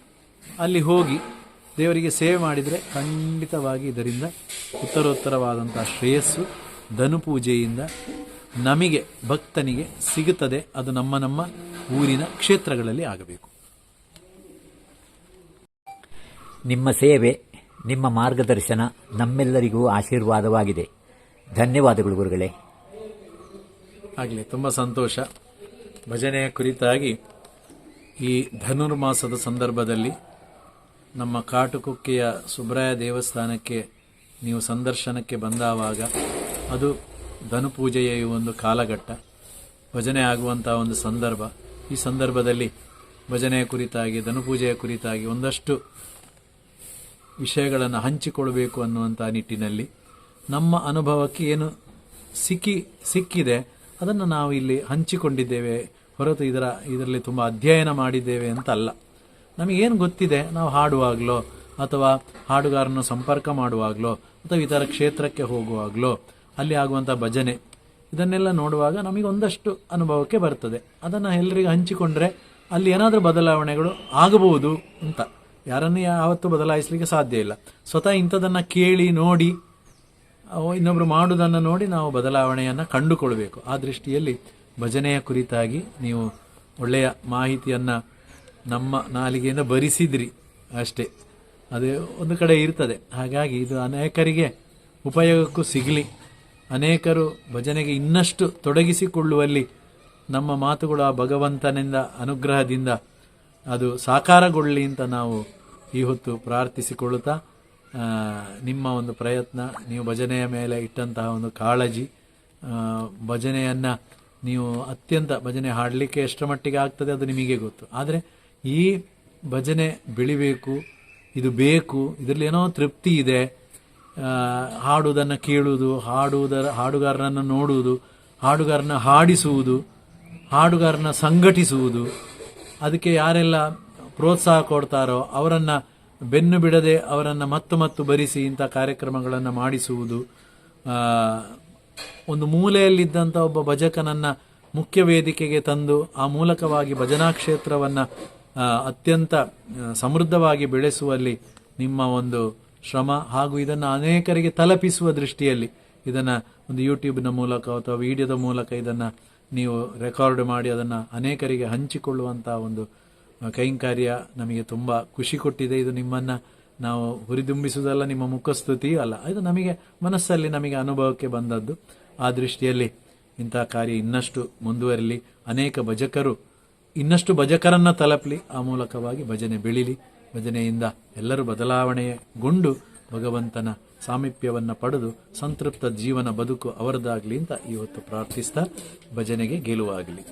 ಅಲ್ಲಿ ಹೋಗಿ ದೇವರಿಗೆ ಸೇವೆ ಮಾಡಿದರೆ ಖಂಡಿತವಾಗಿ ಇದರಿಂದ ಉತ್ತರೋತ್ತರವಾದಂಥ ಶ್ರೇಯಸ್ಸು ಧನುಪೂಜೆಯಿಂದ ನಮಗೆ ಭಕ್ತನಿಗೆ ಸಿಗುತ್ತದೆ. ಅದು ನಮ್ಮ ನಮ್ಮ ಊರಿನ ಕ್ಷೇತ್ರಗಳಲ್ಲಿ ಆಗಬೇಕು. ನಿಮ್ಮ ಸೇವೆ, ನಿಮ್ಮ ಮಾರ್ಗದರ್ಶನ ನಮ್ಮೆಲ್ಲರಿಗೂ ಆಶೀರ್ವಾದವಾಗಿದೆ. ಧನ್ಯವಾದಗಳು ಗುರುಗಳೇ. ಆಗಲಿ, ತುಂಬ ಸಂತೋಷ. ಭಜನೆಯ ಕುರಿತಾಗಿ ಈ ಧನುರ್ಮಾಸದ ಸಂದರ್ಭದಲ್ಲಿ ನಮ್ಮ ಕಾಟುಕುಕ್ಕೆಯ ಸುಬ್ರಾಯ ದೇವಸ್ಥಾನಕ್ಕೆ ನೀವು ಸಂದರ್ಶನಕ್ಕೆ ಬಂದಾವಾಗ ಅದು ಧನುಪೂಜೆಯ ಒಂದು ಕಾಲಘಟ್ಟ, ಭಜನೆ ಆಗುವಂಥ ಒಂದು ಸಂದರ್ಭ. ಈ ಸಂದರ್ಭದಲ್ಲಿ ಭಜನೆಯ ಕುರಿತಾಗಿ, ಧನುಪೂಜೆಯ ಕುರಿತಾಗಿ ಒಂದಷ್ಟು ವಿಷಯಗಳನ್ನು ಹಂಚಿಕೊಳ್ಬೇಕು ಅನ್ನುವಂಥ ನಿಟ್ಟಿನಲ್ಲಿ ನಮ್ಮ ಅನುಭವಕ್ಕೆ ಏನು ಸಿಕ್ಕಿದೆ ಅದನ್ನು ನಾವು ಇಲ್ಲಿ ಹಂಚಿಕೊಂಡಿದ್ದೇವೆ ಹೊರತು ಇದರಲ್ಲಿ ತುಂಬ ಅಧ್ಯಯನ ಮಾಡಿದ್ದೇವೆ ಅಂತ ಅಲ್ಲ. ನಮಗೇನು ಗೊತ್ತಿದೆ, ನಾವು ಹಾಡುವಾಗಲೋ ಅಥವಾ ಹಾಡುಗಾರನ ಸಂಪರ್ಕ ಮಾಡುವಾಗಲೋ ಅಥವಾ ಇತರ ಕ್ಷೇತ್ರಕ್ಕೆ ಹೋಗುವಾಗಲೋ ಅಲ್ಲಿ ಆಗುವಂಥ ಭಜನೆ ಇದನ್ನೆಲ್ಲ ನೋಡುವಾಗ ನಮಗೆ ಒಂದಷ್ಟು ಅನುಭವಕ್ಕೆ ಬರ್ತದೆ. ಅದನ್ನು ಎಲ್ಲರಿಗೂ ಹಂಚಿಕೊಂಡ್ರೆ ಅಲ್ಲಿ ಏನಾದರೂ ಬದಲಾವಣೆಗಳು ಆಗಬಹುದು ಅಂತ. ಯಾರನ್ನು ಯಾವತ್ತೂ ಬದಲಾಯಿಸಲಿಕ್ಕೆ ಸಾಧ್ಯ ಇಲ್ಲ. ಸ್ವತಃ ಇಂಥದನ್ನು ಕೇಳಿ ನೋಡಿ ಇನ್ನೊಬ್ರು ಮಾಡುವುದನ್ನು ನೋಡಿ ನಾವು ಬದಲಾವಣೆಯನ್ನು ಕಂಡುಕೊಳ್ಬೇಕು. ಆ ದೃಷ್ಟಿಯಲ್ಲಿ ಭಜನೆಯ ಕುರಿತಾಗಿ ನೀವು ಒಳ್ಳೆಯ ಮಾಹಿತಿಯನ್ನು ನಮ್ಮ ನಾಲಿಗೆಯಿಂದ ಬರಿಸಿದ್ರಿ ಅಷ್ಟೇ, ಅದು ಒಂದು ಕಡೆ ಇರ್ತದೆ. ಹಾಗಾಗಿ ಇದು ಅನೇಕರಿಗೆ ಉಪಯೋಗಕ್ಕೂ ಸಿಗಲಿ, ಅನೇಕರು ಭಜನೆಗೆ ಇನ್ನಷ್ಟು ತೊಡಗಿಸಿಕೊಳ್ಳುವಲ್ಲಿ ನಮ್ಮ ಮಾತುಗಳು ಆ ಭಗವಂತನಿಂದ ಅನುಗ್ರಹದಿಂದ ಅದು ಸಾಕಾರಗೊಳ್ಳಲಿ ಅಂತ ನಾವು ಈ ಹೊತ್ತು ಪ್ರಾರ್ಥಿಸಿಕೊಳ್ಳುತ್ತಾ, ನಿಮ್ಮ ಒಂದು ಪ್ರಯತ್ನ, ನೀವು ಭಜನೆಯ ಮೇಲೆ ಇಟ್ಟಂತಹ ಒಂದು ಕಾಳಜಿ, ಭಜನೆಯನ್ನು ನೀವು ಅತ್ಯಂತ ಭಜನೆ ಹಾಡಲಿಕ್ಕೆ ಎಷ್ಟರ ಮಟ್ಟಿಗೆ ಆಗ್ತದೆ ಅದು ನಿಮಗೆ ಗೊತ್ತು. ಆದರೆ ಈ ಭಜನೆ ಬೆಳಿಬೇಕು, ಇದು ಬೇಕು, ಇದರಲ್ಲಿ ಏನೋ ತೃಪ್ತಿ ಇದೆ, ಹಾಡುವುದನ್ನು ಕೇಳುವುದು, ಹಾಡುಗಾರನನ್ನು ನೋಡುವುದು, ಹಾಡುಗಾರನ ಹಾಡಿಸುವುದು, ಹಾಡುಗಾರನ ಸಂಘಟಿಸುವುದು, ಅದಕ್ಕೆ ಯಾರೆಲ್ಲ ಪ್ರೋತ್ಸಾಹ ಕೊಡ್ತಾರೋ ಅವರನ್ನು ಬೆನ್ನು ಬಿಡದೆ ಅವರನ್ನು ಮತ್ತು ಬರಿಸಿ ಇಂಥ ಕಾರ್ಯಕ್ರಮಗಳನ್ನು ಮಾಡಿಸುವುದು, ಒಂದು ಮೂಲೆಯಲ್ಲಿದ್ದಂಥ ಒಬ್ಬ ಭಜಕನನ್ನು ಮುಖ್ಯ ವೇದಿಕೆಗೆ ತಂದು ಆ ಮೂಲಕವಾಗಿ ಭಜನಾ ಕ್ಷೇತ್ರವನ್ನು ಅತ್ಯಂತ ಸಮೃದ್ಧವಾಗಿ ಬೆಳೆಸುವಲ್ಲಿ ನಿಮ್ಮ ಒಂದು ಶ್ರಮ ಹಾಗೂ ಇದನ್ನು ಅನೇಕರಿಗೆ ತಲುಪಿಸುವ ದೃಷ್ಟಿಯಲ್ಲಿ ಇದನ್ನು ಒಂದು ಯೂಟ್ಯೂಬ್ನ ಮೂಲಕ ಅಥವಾ ವಿಡಿಯೋದ ಮೂಲಕ ಇದನ್ನು ನೀವು ರೆಕಾರ್ಡ್ ಮಾಡಿ ಅದನ್ನು ಅನೇಕರಿಗೆ ಹಂಚಿಕೊಳ್ಳುವಂಥ ಒಂದು ಕೈಂಕರ್ಯ ನಮಗೆ ತುಂಬ ಖುಷಿ ಕೊಟ್ಟಿದೆ. ಇದು ನಿಮ್ಮನ್ನು ನಾವು ಹುರಿದುಂಬಿಸುವುದಲ್ಲ, ನಿಮ್ಮ ಮುಖಸ್ತುತಿಯೂ ಅಲ್ಲ, ಇದು ನಮಗೆ ಮನಸ್ಸಲ್ಲಿ ನಮಗೆ ಅನುಭವಕ್ಕೆ ಬಂದದ್ದು. ಆ ದೃಷ್ಟಿಯಲ್ಲಿ ಇಂಥ ಕಾರ್ಯ ಇನ್ನಷ್ಟು ಮುಂದುವರಲಿ, ಅನೇಕ ಭಜಕರು ಇನ್ನಷ್ಟು ಭಜಕರನ್ನು ತಲುಪಲಿ, ಆ ಮೂಲಕವಾಗಿ ಭಜನೆ ಬೆಳೀಲಿ, ಭಜನೆಯಿಂದ ಎಲ್ಲರೂ ಬದಲಾವಣೆಗೊಂಡು ಭಗವಂತನ ಸಾಮೀಪ್ಯವನ್ನು ಪಡೆದು ಸಂತೃಪ್ತ ಜೀವನ ಬದುಕು ಅವರದಾಗಲಿ ಅಂತ ಇವತ್ತು ಪ್ರಾರ್ಥಿಸ್ತಾ ಭಜನೆಗೆ ಗೆಲುವಾಗಲಿ.